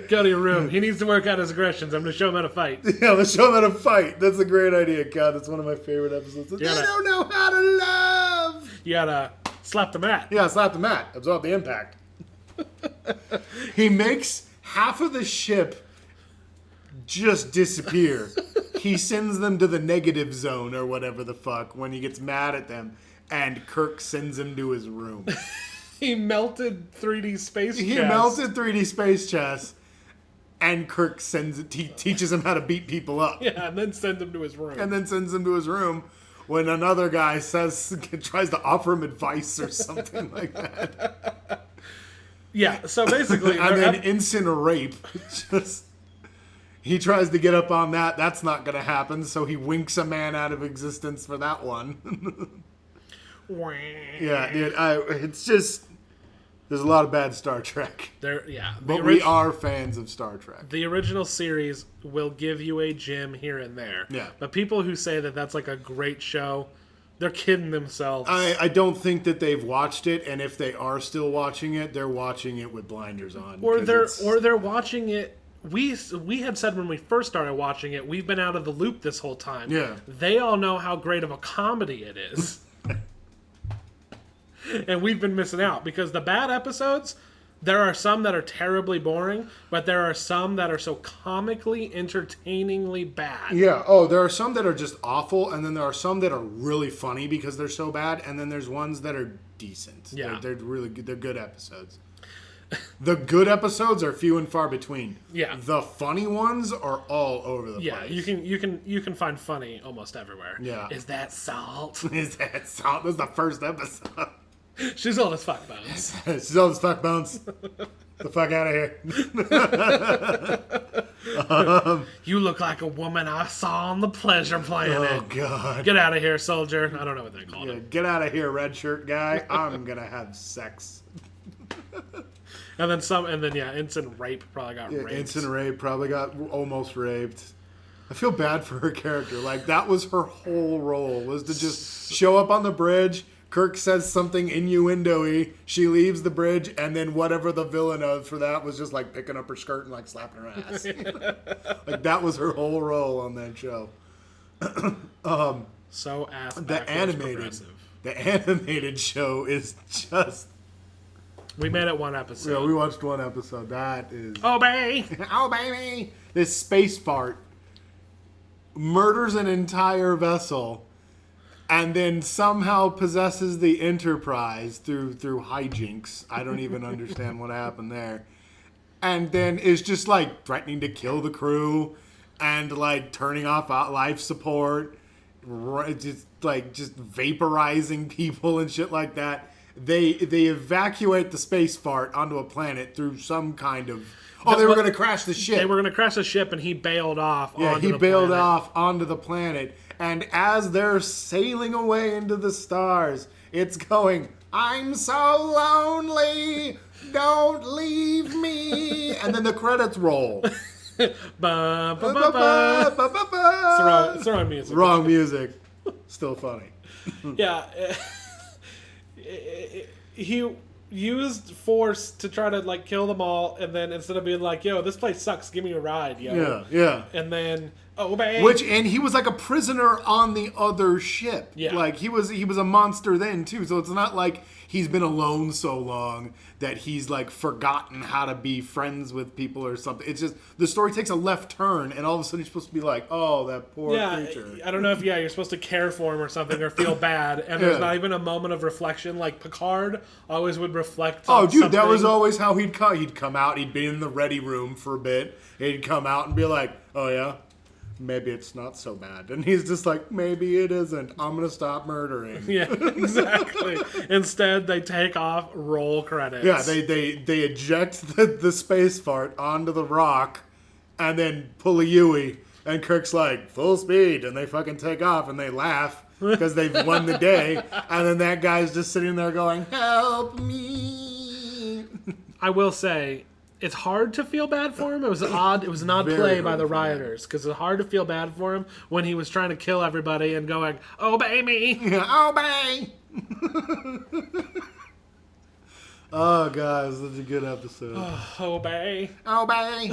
[SPEAKER 2] Go to your room. He needs to work out his aggressions. I'm going to show him how to fight.
[SPEAKER 1] Yeah, let's show him how to fight. That's a great idea, God. That's one of my favorite episodes. They don't know how to love.
[SPEAKER 2] You gotta slap the mat.
[SPEAKER 1] Yeah, slap the mat. Absorb the impact. He makes half of the ship just disappear. He sends them to the negative zone or whatever the fuck when he gets mad at them. And Kirk sends him to his room.
[SPEAKER 2] He melted 3D space chess.
[SPEAKER 1] He melted 3D space chess. And Kirk teaches him how to beat people up.
[SPEAKER 2] Yeah, and then sends him to his room.
[SPEAKER 1] When another guy tries to offer him advice or something like that.
[SPEAKER 2] Yeah, so basically...
[SPEAKER 1] and then instant rape. He tries to get up on that. That's not going to happen. So he winks a man out of existence for that one. Yeah, dude. It's just... There's a lot of bad Star Trek. But we are fans of Star Trek.
[SPEAKER 2] The original series will give you a gem here and there.
[SPEAKER 1] Yeah.
[SPEAKER 2] But people who say that that's like a great show, they're kidding themselves.
[SPEAKER 1] I don't think that they've watched it, and if they are still watching it, they're watching it with blinders on.
[SPEAKER 2] Or they're watching it. We had said when we first started watching it, we've been out of the loop this whole time.
[SPEAKER 1] Yeah.
[SPEAKER 2] They all know how great of a comedy it is. And we've been missing out because the bad episodes, there are some that are terribly boring, but there are some that are so comically, entertainingly bad.
[SPEAKER 1] Yeah. Oh, there are some that are just awful, and then there are some that are really funny because they're so bad, and then there's ones that are decent.
[SPEAKER 2] Yeah.
[SPEAKER 1] They're really good. They're good episodes. The good episodes are few and far between.
[SPEAKER 2] Yeah.
[SPEAKER 1] The funny ones are all over the place.
[SPEAKER 2] Yeah, you can find funny almost everywhere.
[SPEAKER 1] Yeah.
[SPEAKER 2] Is that salt?
[SPEAKER 1] Is that salt? This is the first episode.
[SPEAKER 2] She's old as fuck, Bones.
[SPEAKER 1] She's old as fuck, Bones. The fuck out of here.
[SPEAKER 2] You look like a woman I saw on the Pleasure Planet.
[SPEAKER 1] Oh, God.
[SPEAKER 2] Get out of here, soldier. I don't know what they call him.
[SPEAKER 1] Get out of here, red shirt guy. I'm going to have sex.
[SPEAKER 2] And then Ensign Rape probably got raped.
[SPEAKER 1] Ensign Rape probably got almost raped. I feel bad for her character. Like, that was her whole role, was to just show up on the bridge. Kirk says something innuendo-y. She leaves the bridge, and then whatever the villain of for that was just like picking up her skirt and like slapping her ass. Like, that was her whole role on that show.
[SPEAKER 2] So ass
[SPEAKER 1] the animated show is just...
[SPEAKER 2] We made it one episode.
[SPEAKER 1] Yeah, we watched one episode. That is...
[SPEAKER 2] Oh, baby!
[SPEAKER 1] Oh, baby! This space fart murders an entire vessel and then somehow possesses the Enterprise through hijinks. I don't even understand what happened there. And then is just, like, threatening to kill the crew and, like, turning off life support. Just vaporizing people and shit like that. they evacuate the space fart onto a planet through some kind of. Oh, they were going to crash the ship.
[SPEAKER 2] They were going to crash the ship, and he bailed off.
[SPEAKER 1] Yeah, he bailed off onto the planet, and as they're sailing away into the stars, it's going, "I'm so lonely, don't leave me," and then the credits roll.
[SPEAKER 2] It's the wrong music.
[SPEAKER 1] Wrong music. Still funny.
[SPEAKER 2] Yeah. He used force to try to like kill them all, and then instead of being like, "Yo, this place sucks, give me a ride," yo.
[SPEAKER 1] Yeah.
[SPEAKER 2] And then obey.
[SPEAKER 1] And he was like a prisoner on the other ship.
[SPEAKER 2] Yeah.
[SPEAKER 1] Like he was a monster then too. So it's not like he's been alone so long that he's like forgotten how to be friends with people or something. It's just the story takes a left turn, and all of a sudden you're supposed to be like, "Oh, that poor creature."
[SPEAKER 2] I don't know if you're supposed to care for him or something or feel bad, and there's not even a moment of reflection. Like Picard always would reflect.
[SPEAKER 1] Oh, dude,
[SPEAKER 2] something.
[SPEAKER 1] that was always how he'd come. He'd come out. He'd be in the ready room for a bit. He'd come out and be like, "Oh yeah, maybe it's not so bad," and he's just like, "Maybe it isn't. I'm gonna stop murdering."
[SPEAKER 2] Yeah, exactly. Instead, they take off, roll credits.
[SPEAKER 1] Yeah, they eject the space fart onto the rock, and then pull a Yui, and Kirk's like, "Full speed," and they fucking take off, and they laugh because they've won the day, and then that guy's just sitting there going, "Help me."
[SPEAKER 2] I will say, it's hard to feel bad for him. It was an odd
[SPEAKER 1] Very
[SPEAKER 2] play by
[SPEAKER 1] hard
[SPEAKER 2] the
[SPEAKER 1] to feel
[SPEAKER 2] writers, because it's hard to feel bad for him when he was trying to kill everybody and going, "Obey me."
[SPEAKER 1] Obey. Oh, God, such a good episode.
[SPEAKER 2] Obey.
[SPEAKER 1] Obey.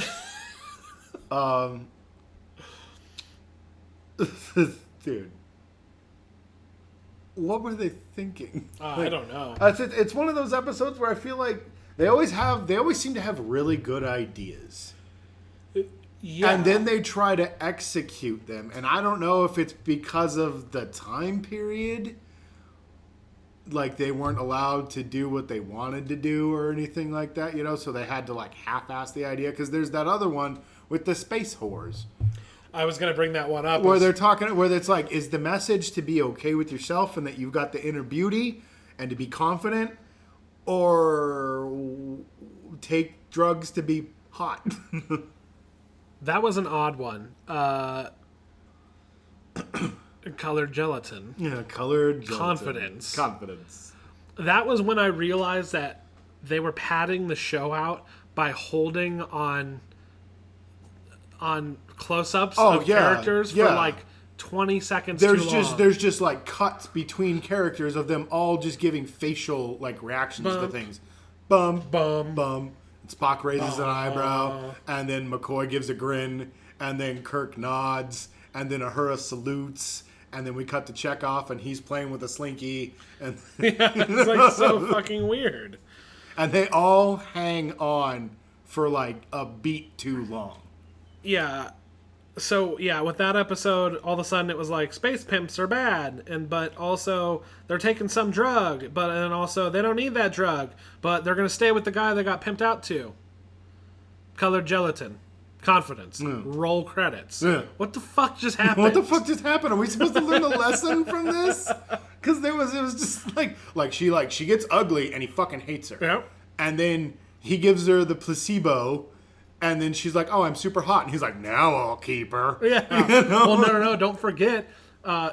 [SPEAKER 1] Dude, what were they thinking?
[SPEAKER 2] I don't know.
[SPEAKER 1] It's one of those episodes where I feel like they always seem to have really good ideas.
[SPEAKER 2] Yeah.
[SPEAKER 1] And then they try to execute them. And I don't know if it's because of the time period. Like they weren't allowed to do what they wanted to do or anything like that, so they had to like half-ass the idea. Because there's that other one with the space whores.
[SPEAKER 2] I was going to bring that one up.
[SPEAKER 1] Where it's like, is the message to be okay with yourself and that you've got the inner beauty and to be confident, or take drugs to be hot?
[SPEAKER 2] That was an odd one. Colored gelatin.
[SPEAKER 1] Yeah, colored gelatin.
[SPEAKER 2] Confidence. That was when I realized that they were padding the show out by holding on close-ups of characters for like 20 seconds too long.
[SPEAKER 1] There's just like cuts between characters of them all just giving facial like reactions to things. Bum, bum, bum. And Spock raises an eyebrow, and then McCoy gives a grin, and then Kirk nods, and then Uhura salutes, and then we cut to Chekhov, and he's playing with a slinky. And
[SPEAKER 2] it's like so fucking weird.
[SPEAKER 1] And they all hang on for like a beat too long.
[SPEAKER 2] Yeah. So, yeah, with that episode, all of a sudden it was like, space pimps are bad, but also they're taking some drug, and also they don't need that drug, but they're going to stay with the guy they got pimped out to. Colored gelatin. Confidence.
[SPEAKER 1] Yeah.
[SPEAKER 2] Roll credits.
[SPEAKER 1] Yeah.
[SPEAKER 2] What the fuck just happened?
[SPEAKER 1] What the fuck just happened? Are we supposed to learn a lesson from this? Because it was just like she gets ugly and he fucking hates her.
[SPEAKER 2] Yep.
[SPEAKER 1] And then he gives her the placebo. And then she's like, "Oh, I'm super hot." And he's like, "Now I'll keep her."
[SPEAKER 2] Yeah. Well, no. Don't forget,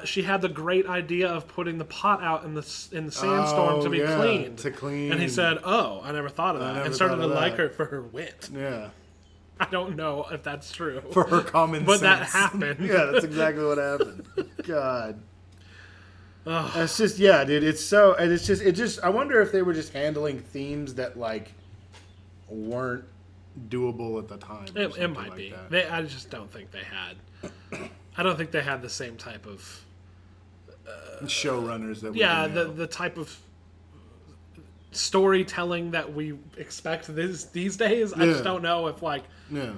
[SPEAKER 2] she had the great idea of putting the pot out in the sandstorm to be cleaned.
[SPEAKER 1] To clean.
[SPEAKER 2] And he said, "Oh, I never thought of that," and started to like her for her wit.
[SPEAKER 1] Yeah.
[SPEAKER 2] I don't know if that's true.
[SPEAKER 1] For her common
[SPEAKER 2] but
[SPEAKER 1] sense.
[SPEAKER 2] But that happened.
[SPEAKER 1] Yeah, that's exactly what happened. God. It's just, yeah, dude. It's so, and it just. I wonder if they were just handling themes that like weren't doable at the time.
[SPEAKER 2] It might like be. I just don't think they had. I don't think they had the same type of
[SPEAKER 1] showrunners that.
[SPEAKER 2] Yeah, the type of storytelling that we expect these days. I just don't know if like. Yeah.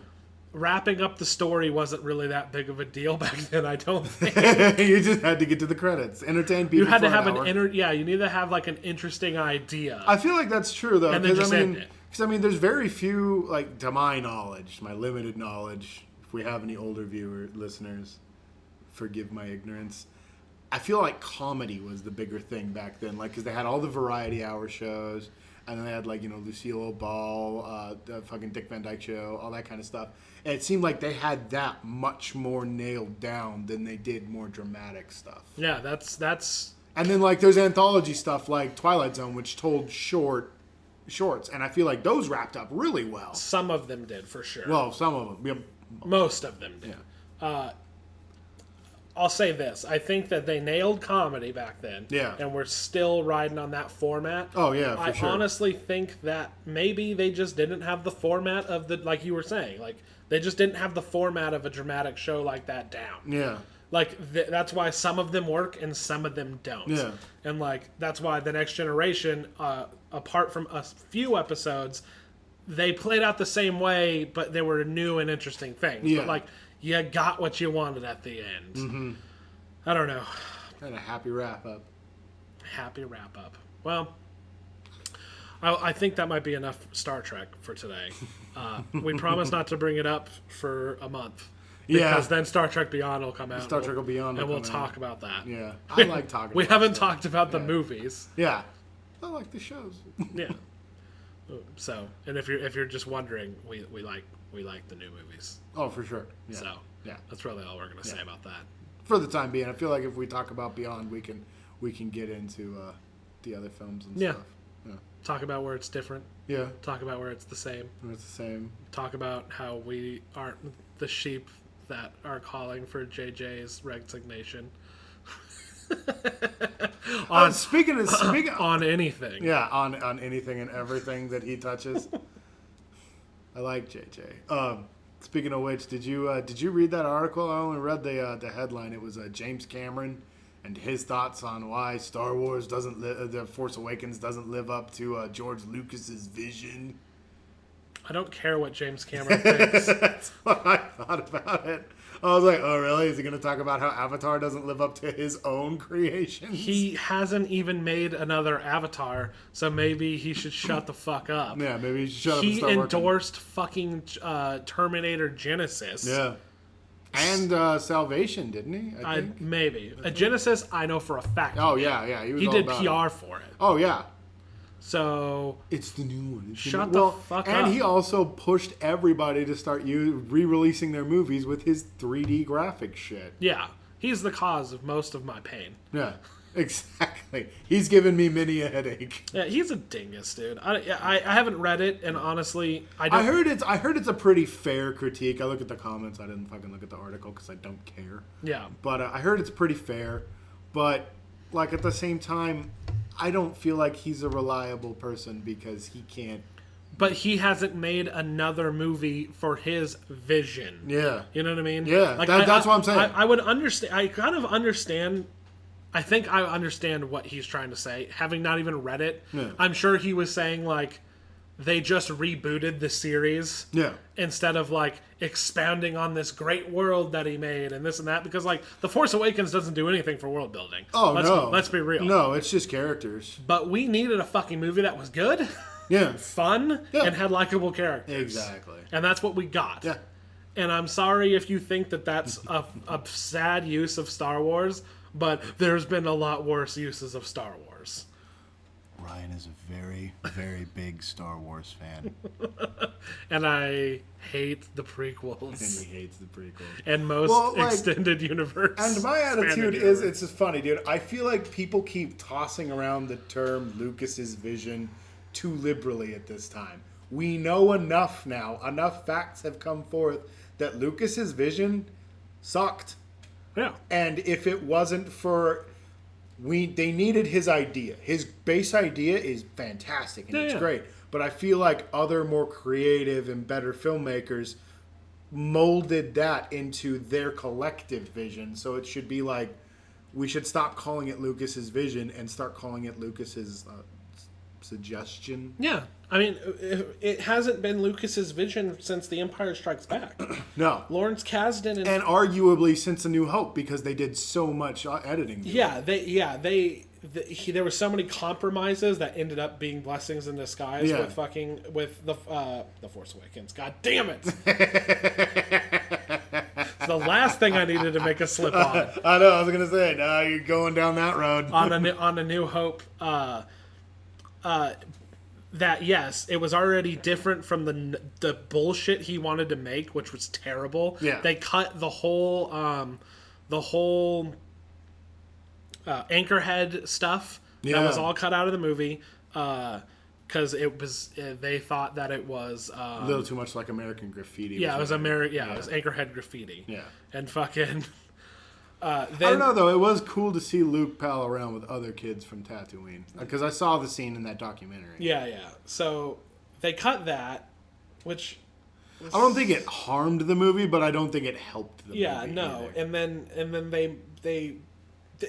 [SPEAKER 2] Wrapping up the story wasn't really that big of a deal back then. I don't think.
[SPEAKER 1] You just had to get to the credits, entertain people.
[SPEAKER 2] You had to have
[SPEAKER 1] an
[SPEAKER 2] yeah. You need to have like an interesting idea.
[SPEAKER 1] I feel like that's true though,
[SPEAKER 2] and then just end it.
[SPEAKER 1] Because I mean, there's very few, like to my knowledge, my limited knowledge. If we have any older listeners, forgive my ignorance. I feel like comedy was the bigger thing back then, like because they had all the variety hour shows, and then they had like Lucille Ball, the fucking Dick Van Dyke Show, all that kind of stuff. And it seemed like they had that much more nailed down than they did more dramatic stuff.
[SPEAKER 2] Yeah, that's.
[SPEAKER 1] And then like there's anthology stuff like Twilight Zone, which told shorts, and I feel like those wrapped up really well.
[SPEAKER 2] Some of them did for sure.
[SPEAKER 1] Well, some of them. Yeah.
[SPEAKER 2] Most of them did.
[SPEAKER 1] Yeah.
[SPEAKER 2] I'll say this. I think that they nailed comedy back then.
[SPEAKER 1] Yeah.
[SPEAKER 2] And we're still riding on that format.
[SPEAKER 1] Oh, yeah, for sure.
[SPEAKER 2] I honestly think that maybe they just didn't have the format of the, like you were saying, like, they just didn't have the format of a dramatic show like that down.
[SPEAKER 1] Yeah.
[SPEAKER 2] Like, that's why some of them work and some of them don't.
[SPEAKER 1] Yeah.
[SPEAKER 2] And, like, that's why The Next Generation, apart from a few episodes, they played out the same way, but they were new and interesting things.
[SPEAKER 1] Yeah.
[SPEAKER 2] But, like, you got what you wanted at the end.
[SPEAKER 1] Mm-hmm.
[SPEAKER 2] I don't know.
[SPEAKER 1] And a happy wrap up.
[SPEAKER 2] Happy wrap up. Well, I think that might be enough Star Trek for today. We promise not to bring it up for a month. Because then Star Trek Beyond will come out.
[SPEAKER 1] Star Trek Beyond,
[SPEAKER 2] and we'll talk about that.
[SPEAKER 1] Yeah, I like talking.
[SPEAKER 2] We
[SPEAKER 1] about
[SPEAKER 2] haven't
[SPEAKER 1] stuff.
[SPEAKER 2] talked about the movies.
[SPEAKER 1] Yeah, I like the shows.
[SPEAKER 2] Yeah. So, and if you're just wondering, we like the new movies.
[SPEAKER 1] Oh, for sure. Yeah.
[SPEAKER 2] So,
[SPEAKER 1] yeah,
[SPEAKER 2] that's really all we're gonna say about that.
[SPEAKER 1] For the time being, I feel like if we talk about Beyond, we can get into the other films and stuff. Yeah.
[SPEAKER 2] Talk about where it's different.
[SPEAKER 1] Yeah.
[SPEAKER 2] Talk about where it's the same.
[SPEAKER 1] It's the same.
[SPEAKER 2] Talk about how we aren't the sheep that are calling for JJ's resignation.
[SPEAKER 1] Speaking
[SPEAKER 2] on anything.
[SPEAKER 1] Yeah, on anything and everything that he touches. I like JJ. Speaking of which, did you read that article? I only read the headline. It was James Cameron and his thoughts on why Star Wars The Force Awakens doesn't live up to George Lucas's vision.
[SPEAKER 2] I don't care what James Cameron thinks.
[SPEAKER 1] That's what I thought about it. I was like, oh, really? Is he going to talk about how Avatar doesn't live up to his own creations?
[SPEAKER 2] He hasn't even made another Avatar, so maybe he should shut the fuck up.
[SPEAKER 1] Yeah, maybe he should shut up
[SPEAKER 2] and
[SPEAKER 1] and start
[SPEAKER 2] endorsed fucking Terminator Genesis.
[SPEAKER 1] Yeah. And Salvation, didn't he? I think.
[SPEAKER 2] Maybe. Genesis, I know for a fact.
[SPEAKER 1] Oh, yeah.
[SPEAKER 2] He did PR for it.
[SPEAKER 1] Oh, yeah.
[SPEAKER 2] So
[SPEAKER 1] it's the new one.
[SPEAKER 2] Shut the fuck up.
[SPEAKER 1] And he also pushed everybody to start re-releasing their movies with his 3D graphic shit.
[SPEAKER 2] Yeah, he's the cause of most of my pain.
[SPEAKER 1] Yeah, exactly. He's given me many a headache.
[SPEAKER 2] Yeah, he's a dingus, dude. I haven't read it, and honestly, I
[SPEAKER 1] heard it's a pretty fair critique. I look at the comments. I didn't fucking look at the article because I don't care.
[SPEAKER 2] Yeah,
[SPEAKER 1] but I heard it's pretty fair. But like at the same time, I don't feel like he's a reliable person because he can't.
[SPEAKER 2] But he hasn't made another movie for his vision.
[SPEAKER 1] Yeah.
[SPEAKER 2] You know what I mean?
[SPEAKER 1] Yeah, like, that's what I'm saying.
[SPEAKER 2] I would understand. I kind of understand. I think I understand what he's trying to say. Having not even read it, I'm sure he was saying, like, they just rebooted the series.
[SPEAKER 1] Yeah.
[SPEAKER 2] Instead of, like, expounding on this great world that he made and this and that. Because, like, The Force Awakens doesn't do anything for world building.
[SPEAKER 1] Oh, no.
[SPEAKER 2] Let's be real.
[SPEAKER 1] No, it's just characters.
[SPEAKER 2] But we needed a fucking movie that was good.
[SPEAKER 1] Yeah.
[SPEAKER 2] Fun. Yeah. And had likable characters.
[SPEAKER 1] Exactly.
[SPEAKER 2] And that's what we got.
[SPEAKER 1] Yeah.
[SPEAKER 2] And I'm sorry if you think that that's a sad use of Star Wars, but there's been a lot worse uses of Star Wars.
[SPEAKER 3] Ryan is a very, very big Star Wars fan.
[SPEAKER 2] And I hate the prequels.
[SPEAKER 1] And he hates the prequels.
[SPEAKER 2] And most extended universe.
[SPEAKER 1] And my attitude is, it's just funny, dude. I feel like people keep tossing around the term Lucas's vision too liberally at this time. We know enough now. Enough facts have come forth that Lucas's vision sucked.
[SPEAKER 2] Yeah.
[SPEAKER 1] And if it wasn't for... they needed his idea. His base idea is fantastic and it's great. But I feel like other more creative and better filmmakers molded that into their collective vision. So it should be like, we should stop calling it Lucas's vision and start calling it Lucas's suggestion.
[SPEAKER 2] Yeah. I mean, it hasn't been Lucas's vision since The Empire Strikes Back.
[SPEAKER 1] No.
[SPEAKER 2] Lawrence Kasdan
[SPEAKER 1] and arguably since A New Hope, because they did so much editing.
[SPEAKER 2] Yeah, there were so many compromises that ended up being blessings in disguise with the Force Awakens. God damn it! the last thing I needed to make a slip on.
[SPEAKER 1] I know. I was gonna say, no, you're going down that road.
[SPEAKER 2] on a New Hope, that yes, it was already different from the bullshit he wanted to make, which was terrible.
[SPEAKER 1] Yeah.
[SPEAKER 2] They cut the whole Anchorhead stuff.
[SPEAKER 1] Yeah.
[SPEAKER 2] That was all cut out of the movie. Because they thought that it was
[SPEAKER 1] a little too much like American Graffiti.
[SPEAKER 2] Yeah, it was it was Anchorhead Graffiti.
[SPEAKER 1] Yeah,
[SPEAKER 2] and fucking.
[SPEAKER 1] I don't know though. It was cool to see Luke pal around with other kids from Tatooine because I saw the scene in that documentary.
[SPEAKER 2] Yeah. So they cut that, which
[SPEAKER 1] I don't think it harmed the movie, but I don't think it helped the movie.
[SPEAKER 2] Yeah, no,
[SPEAKER 1] either.
[SPEAKER 2] and then they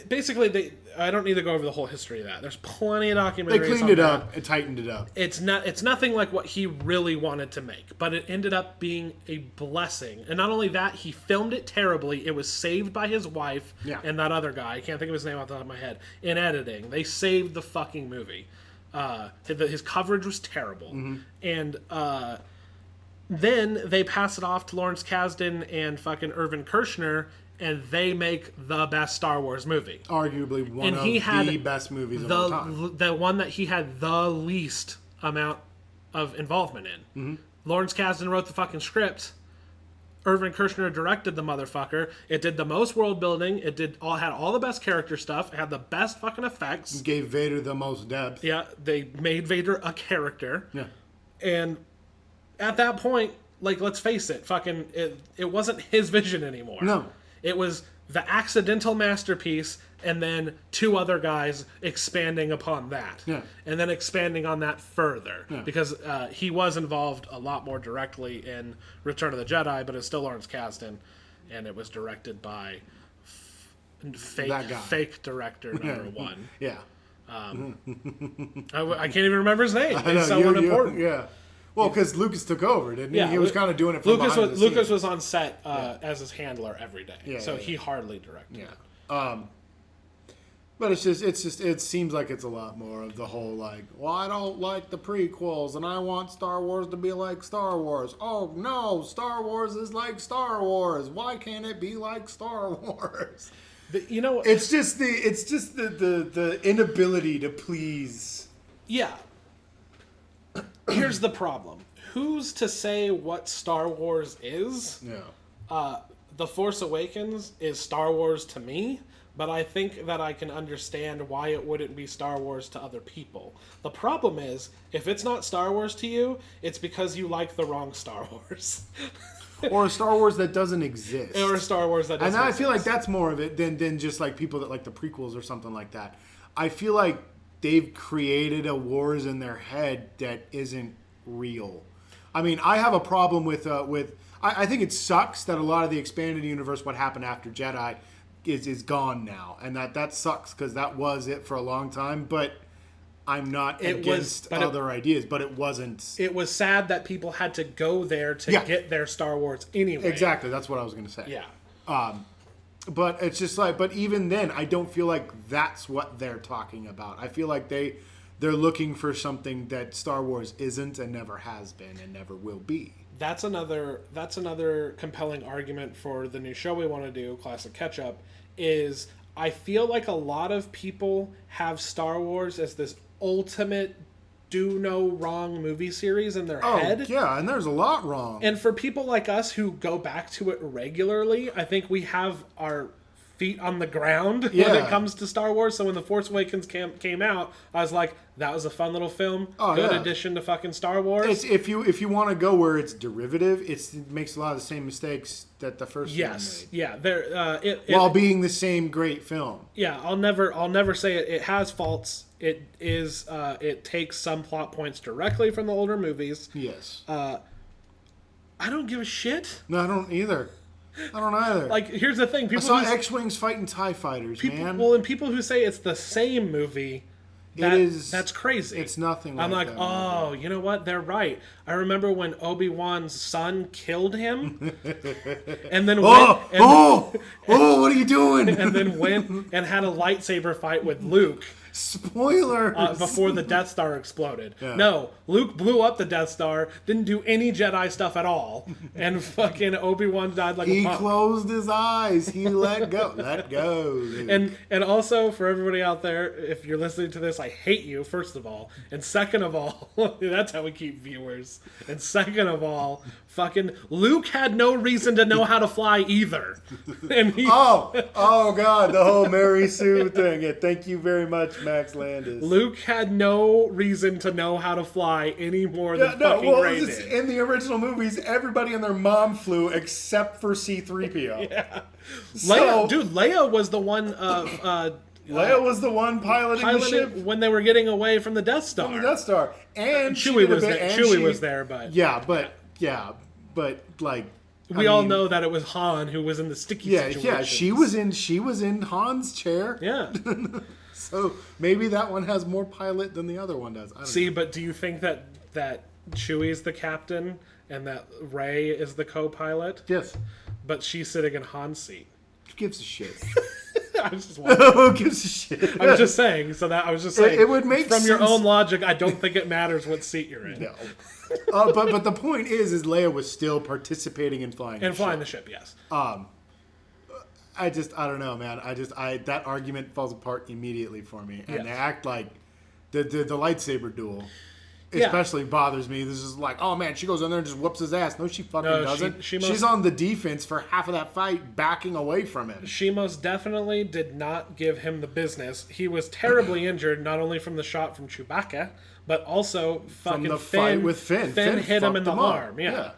[SPEAKER 2] basically I don't need to go over the whole history of that. There's plenty of documentaries.
[SPEAKER 1] They cleaned it up and tightened it up.
[SPEAKER 2] It's nothing like what he really wanted to make, but it ended up being a blessing. And not only that, he filmed it terribly. It was saved by his wife and that other guy. I can't think of his name off the top of my head. In editing, they saved the fucking movie. His coverage was terrible, and then they pass it off to Lawrence Kasdan and fucking Irvin Kershner. And they make the best Star Wars movie.
[SPEAKER 1] Arguably one of the best movies of all time.
[SPEAKER 2] The one that he had the least amount of involvement in. Mm-hmm. Lawrence Kasdan wrote the fucking script. Irvin Kershner directed the motherfucker. It did the most world building. It had all the best character stuff. It had the best fucking effects.
[SPEAKER 1] Gave Vader the most depth.
[SPEAKER 2] Yeah, they made Vader a character.
[SPEAKER 1] Yeah.
[SPEAKER 2] And at that point, like, let's face it, fucking it wasn't his vision anymore.
[SPEAKER 1] No.
[SPEAKER 2] It was the accidental masterpiece and then two other guys expanding upon that.
[SPEAKER 1] Yeah.
[SPEAKER 2] And then expanding on that further.
[SPEAKER 1] Yeah.
[SPEAKER 2] Because he was involved a lot more directly in Return of the Jedi, but it's still Lawrence Kasdan. And it was directed by fake director number one.
[SPEAKER 1] Yeah.
[SPEAKER 2] I can't even remember his name.
[SPEAKER 1] It's so unimportant. Yeah. Well, because Lucas took over, didn't he?
[SPEAKER 2] Yeah,
[SPEAKER 1] he was kind of doing it from behind the scenes.
[SPEAKER 2] Lucas was on set as his handler every day, he hardly directed.
[SPEAKER 1] Yeah. But it seems like it's a lot more of the whole like, well, I don't like the prequels, and I want Star Wars to be like Star Wars. Oh no, Star Wars is like Star Wars. Why can't it be like Star Wars? It's just the inability to please.
[SPEAKER 2] Yeah. Here's the problem. Who's to say what Star Wars is?
[SPEAKER 1] Yeah.
[SPEAKER 2] The Force Awakens is Star Wars to me, but I think that I can understand why it wouldn't be Star Wars to other people. The problem is, if it's not Star Wars to you, it's because you like the wrong Star Wars.
[SPEAKER 1] Or a Star Wars that doesn't exist.
[SPEAKER 2] Or a Star Wars that doesn't exist.
[SPEAKER 1] And I feel like that's more of it than just like people that like the prequels or something like that. I feel like they've created a wars in their head that isn't real. I mean, I have a problem with I think it sucks that a lot of the expanded universe, what happened after Jedi, is gone now, and that sucks because that was it for a long time. But I'm not against other ideas, but it wasn't.
[SPEAKER 2] It was sad that people had to go there to get their Star Wars anyway.
[SPEAKER 1] Exactly, that's what I was going to say.
[SPEAKER 2] Yeah.
[SPEAKER 1] But it's just like, but even then, I don't feel like that's what they're talking about. I feel like they're looking for something that Star Wars isn't and never has been and never will be.
[SPEAKER 2] That's another compelling argument for the new show we want to do, Classic Catch Up, is I feel like a lot of people have Star Wars as this ultimate do no wrong movie series in their head.
[SPEAKER 1] Yeah, and there's a lot wrong.
[SPEAKER 2] And for people like us who go back to it regularly, I think we have our feet on the ground when it comes to Star Wars. So when The Force Awakens came out, I was like, that was a fun little film. Good addition to fucking Star Wars.
[SPEAKER 1] If you want to go where it's derivative, it makes a lot of the same mistakes that the first one made.
[SPEAKER 2] Yeah.
[SPEAKER 1] While being the same great film.
[SPEAKER 2] Yeah, I'll never say it. It has faults. It is. It takes some plot points directly from the older movies.
[SPEAKER 1] Yes.
[SPEAKER 2] I don't give a shit.
[SPEAKER 1] No, I don't either.
[SPEAKER 2] Like, here's the thing.
[SPEAKER 1] People I saw X-Wings fighting TIE fighters, man.
[SPEAKER 2] Well, and people who say it's the same movie, that's crazy.
[SPEAKER 1] It's nothing like
[SPEAKER 2] I'm like,
[SPEAKER 1] that
[SPEAKER 2] you know what? They're right. I remember when Obi-Wan's son killed him, and then
[SPEAKER 1] what are you doing?
[SPEAKER 2] And then went and had a lightsaber fight with Luke.
[SPEAKER 1] Spoilers!
[SPEAKER 2] Before the Death Star exploded.
[SPEAKER 1] Yeah.
[SPEAKER 2] No, Luke blew up the Death Star, didn't do any Jedi stuff at all, and fucking Obi-Wan died like
[SPEAKER 1] He
[SPEAKER 2] a punk.
[SPEAKER 1] closed his eyes. He let go. Let go, Luke.
[SPEAKER 2] And also, for everybody out there, if you're listening to this, I hate you, first of all. And second of all, that's how we keep viewers. And second of all, fucking Luke had no reason to know how to fly either. And
[SPEAKER 1] Oh God, the whole Mary Sue thing. Yeah, thank you very much, Max Landis.
[SPEAKER 2] Luke had no reason to know how to fly any more than fucking Rey did.
[SPEAKER 1] In the original movies, everybody and their mom flew except for C-3PO.
[SPEAKER 2] Yeah.
[SPEAKER 1] So,
[SPEAKER 2] Leia was the one
[SPEAKER 1] Leia was the one piloting the ship
[SPEAKER 2] when they were getting away from the Death Star.
[SPEAKER 1] from the Death Star. And
[SPEAKER 2] Chewie was there. Chewie was there, but
[SPEAKER 1] but like
[SPEAKER 2] we all know that it was Han who was in the sticky situation.
[SPEAKER 1] Yeah, she was in Han's chair.
[SPEAKER 2] Yeah.
[SPEAKER 1] So maybe that one has more pilot than the other one does. I don't know.
[SPEAKER 2] But do you think that Chewie's the captain and that Rey is the co-pilot?
[SPEAKER 1] Yes.
[SPEAKER 2] But she's sitting in Han's seat.
[SPEAKER 1] Who gives a shit?
[SPEAKER 2] I was just wondering.
[SPEAKER 1] Who gives a shit?
[SPEAKER 2] I was just saying. So that I was just saying.
[SPEAKER 1] It would make
[SPEAKER 2] from
[SPEAKER 1] sense.
[SPEAKER 2] your own logic. I don't think it matters what seat you're in.
[SPEAKER 1] No. But the point is Leia was still participating in flying
[SPEAKER 2] the ship. Yes.
[SPEAKER 1] I don't know, man. That argument falls apart immediately for me, and they act like the lightsaber duel. Especially bothers me. This is like, oh man, she goes in there and just whoops his ass. No, she fucking doesn't. She's on the defense for half of that fight, backing away from him.
[SPEAKER 2] She most definitely did not give him the business. He was terribly injured, not only from the shot from Chewbacca, but also fucking
[SPEAKER 1] from the fight with Finn.
[SPEAKER 2] Finn hit him in the arm.
[SPEAKER 1] Yeah.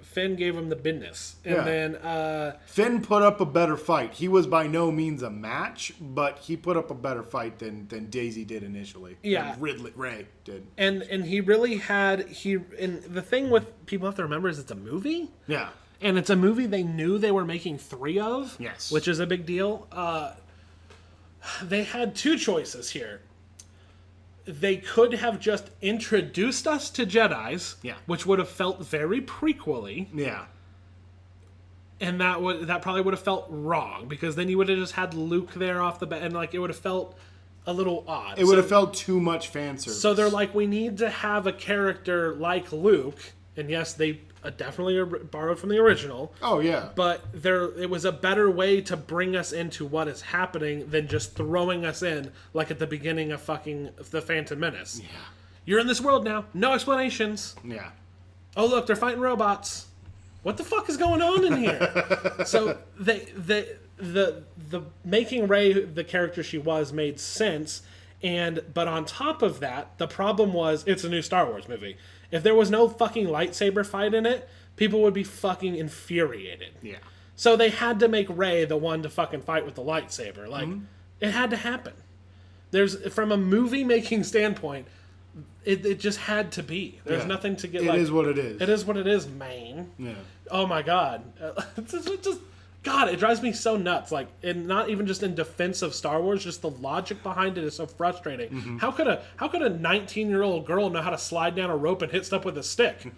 [SPEAKER 2] Finn gave him the business. And then
[SPEAKER 1] Finn put up a better fight. He was by no means a match, but he put up a better fight than Daisy did initially.
[SPEAKER 2] Yeah.
[SPEAKER 1] Rey did.
[SPEAKER 2] And he really had and the thing with people have to remember is it's a movie.
[SPEAKER 1] Yeah.
[SPEAKER 2] And it's a movie they knew they were making 3 of.
[SPEAKER 1] Yes.
[SPEAKER 2] Which is a big deal. They had 2 choices here. They could have just introduced us to Jedis, which would have felt very prequel-y.
[SPEAKER 1] Yeah.
[SPEAKER 2] And that probably would have felt wrong, because then you would have just had Luke there off the bat, and like it would have felt a little odd.
[SPEAKER 1] It would have felt too much fan service.
[SPEAKER 2] So they're like, we need to have a character like Luke, and yes, they definitely borrowed from the original.
[SPEAKER 1] Oh yeah.
[SPEAKER 2] But it was a better way to bring us into what is happening than just throwing us in like at the beginning of fucking The Phantom Menace. Yeah. You're in this world now. No explanations.
[SPEAKER 1] Yeah.
[SPEAKER 2] Oh look, they're fighting robots. What the fuck is going on in here? So the making Rey the character she was made sense, but on top of that, the problem was it's a new Star Wars movie. If there was no fucking lightsaber fight in it, people would be fucking infuriated. Yeah. So they had to make Rey the one to fucking fight with the lightsaber. Like, it had to happen. From a movie making standpoint, it just had to be. There's nothing to get. It
[SPEAKER 1] is what it is.
[SPEAKER 2] It is what it is, man. Yeah. Oh my god. God, it drives me so nuts. Like, and not even just in defense of Star Wars, just the logic behind it is so frustrating. Mm-hmm. How could a 19-year-old girl know how to slide down a rope and hit stuff with a stick?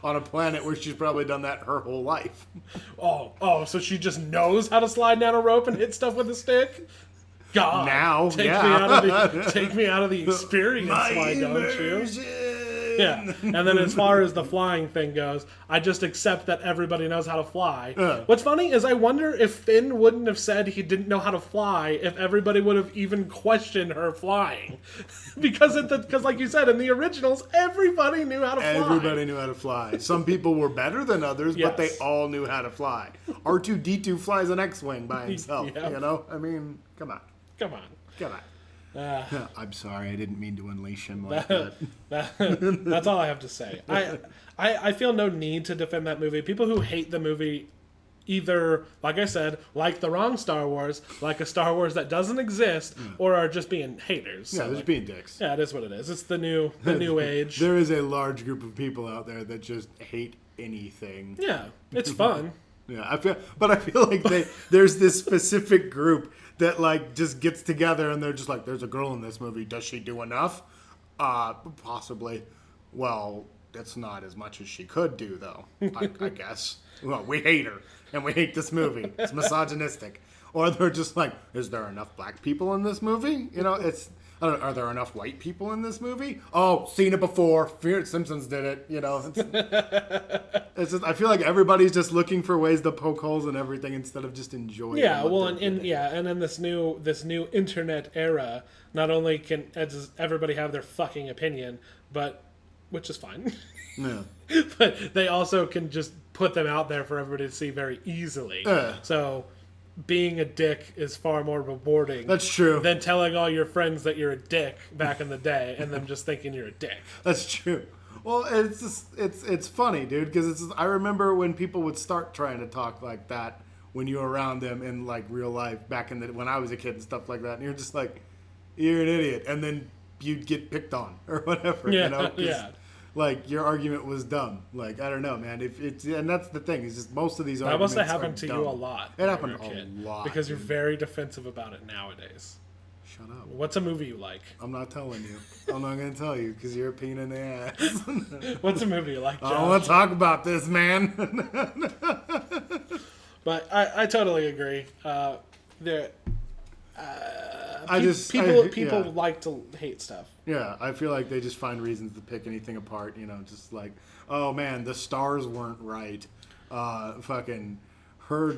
[SPEAKER 1] On a planet where she's probably done that her whole life.
[SPEAKER 2] So she just knows how to slide down a rope and hit stuff with a stick? God,
[SPEAKER 1] now,
[SPEAKER 2] take me out of the experience. Why don't you? Yeah, and then as far as the flying thing goes, I just accept that everybody knows how to fly. What's funny is I wonder if Finn wouldn't have said he didn't know how to fly if everybody would have even questioned her flying. because like you said, in the originals, everybody knew how to fly.
[SPEAKER 1] Everybody knew how to fly. Some people were better than others, but they all knew how to fly. R2-D2 flies an X-Wing by himself, you know? I mean, come on. I'm sorry, I didn't mean to unleash him like that.
[SPEAKER 2] That's all I have to say. I feel no need to defend that movie. People who hate the movie either, like I said, like the wrong Star Wars, like a Star Wars that doesn't exist, or are just being haters.
[SPEAKER 1] Yeah, they're just being dicks.
[SPEAKER 2] Yeah, it is what it is. It's the new age.
[SPEAKER 1] There is a large group of people out there that just hate anything.
[SPEAKER 2] Yeah, it's fun.
[SPEAKER 1] Yeah, I feel like there's this specific group that like just gets together and they're just like, there's a girl in this movie. Does she do enough? Possibly. Well, that's not as much as she could do, though. I guess. Well, we hate her, and we hate this movie. It's misogynistic. Or they're just like, is there enough black people in this movie? You know, it's. I don't know, are there enough white people in this movie? Oh, seen it before. Simpsons did it. You know, it's just, I feel like everybody's just looking for ways to poke holes in everything instead of just enjoying.
[SPEAKER 2] Yeah, well, and in this new internet era, not only does everybody have their fucking opinion, but which is fine.
[SPEAKER 1] Yeah.
[SPEAKER 2] But they also can just put them out there for everybody to see very easily. So being a dick is far more rewarding.
[SPEAKER 1] That's true.
[SPEAKER 2] Than telling all your friends that you're a dick back in the day and them just thinking you're a dick.
[SPEAKER 1] That's true. Well, it's just it's funny, dude, because I remember when people would start trying to talk like that when you were around them in like real life back when I was a kid and stuff like that, and you're just like, you're an idiot, and then you'd get picked on or whatever.
[SPEAKER 2] Yeah,
[SPEAKER 1] you know?
[SPEAKER 2] yeah.
[SPEAKER 1] Like, your argument was dumb. Like, I don't know, man. And that's the thing. Is just most of these arguments
[SPEAKER 2] that must have happened to
[SPEAKER 1] dumb.
[SPEAKER 2] you a lot.
[SPEAKER 1] It happened a lot.
[SPEAKER 2] Because you're very defensive about it nowadays.
[SPEAKER 1] Shut up.
[SPEAKER 2] What's a movie you like?
[SPEAKER 1] I'm not telling you. I'm not going to tell you because you're a pain in the ass.
[SPEAKER 2] What's a movie you like, Josh?
[SPEAKER 1] I don't want to talk about this, man.
[SPEAKER 2] But I totally agree. People like to hate stuff.
[SPEAKER 1] Yeah, I feel like they just find reasons to pick anything apart. You know, just like, oh man, the stars weren't right. Fucking her.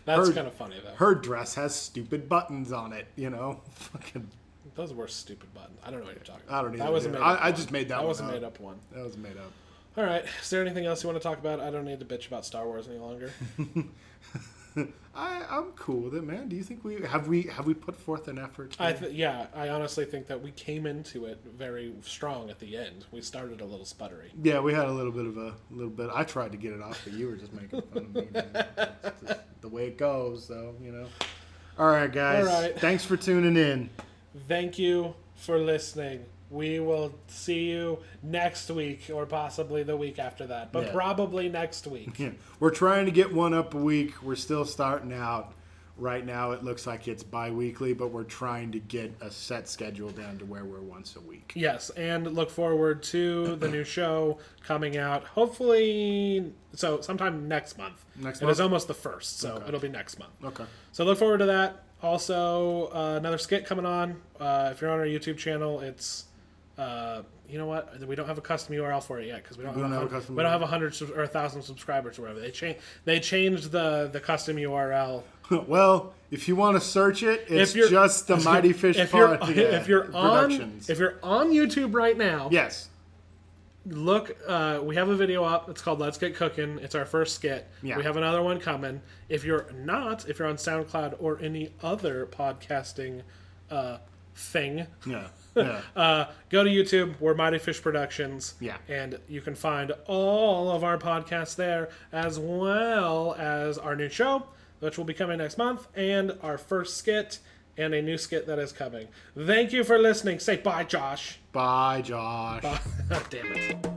[SPEAKER 2] That's kind of funny though.
[SPEAKER 1] Her dress has stupid buttons on it. You know, fucking.
[SPEAKER 2] Those were stupid buttons. I don't know what you're talking about.
[SPEAKER 1] I don't either.
[SPEAKER 2] That wasn't made up.
[SPEAKER 1] I just made that. That
[SPEAKER 2] wasn't made up one.
[SPEAKER 1] That was made up.
[SPEAKER 2] All right. Is there anything else you want to talk about? I don't need to bitch about Star Wars any longer.
[SPEAKER 1] I'm cool with it, man. Do you think we put forth an effort?
[SPEAKER 2] I honestly think that we came into it very strong at the end. We started a little sputtery.
[SPEAKER 1] Yeah, we had a little bit. I tried to get it off, but you were just making fun of me. It's just the way it goes, so you know. All right, guys.
[SPEAKER 2] All right.
[SPEAKER 1] Thanks for tuning in.
[SPEAKER 2] Thank you for listening. We will see you next week or possibly the week after that, but probably next week.
[SPEAKER 1] Yeah. We're trying to get one up a week. We're still starting out. Right now it looks like it's bi-weekly, but we're trying to get a set schedule down to where we're once a week.
[SPEAKER 2] Yes, and look forward to the new show coming out hopefully sometime next month. It is almost the 1st, so it'll be next month.
[SPEAKER 1] Okay.
[SPEAKER 2] So look forward to that. Also, another skit coming on. If you're on our YouTube channel, it's... you know what? We don't have a custom URL for it yet because we don't have 100 or 1,000 subscribers or whatever. They changed the custom URL.
[SPEAKER 1] Well, if you want to search it, it's just the Mighty Fish Productions.
[SPEAKER 2] If you're on YouTube right now,
[SPEAKER 1] yes.
[SPEAKER 2] Look, we have a video up. It's called Let's Get Cooking. It's our first skit. Yeah. We have another one coming. If you're on SoundCloud or any other podcasting thing, go to YouTube. We're Mighty Fish Productions.
[SPEAKER 1] Yeah.
[SPEAKER 2] And you can find all of our podcasts there, as well as our new show, which will be coming next month, and our first skit, and a new skit that is coming. Thank you for listening. Say bye, Josh.
[SPEAKER 1] Bye, Josh.
[SPEAKER 2] Bye. Damn it.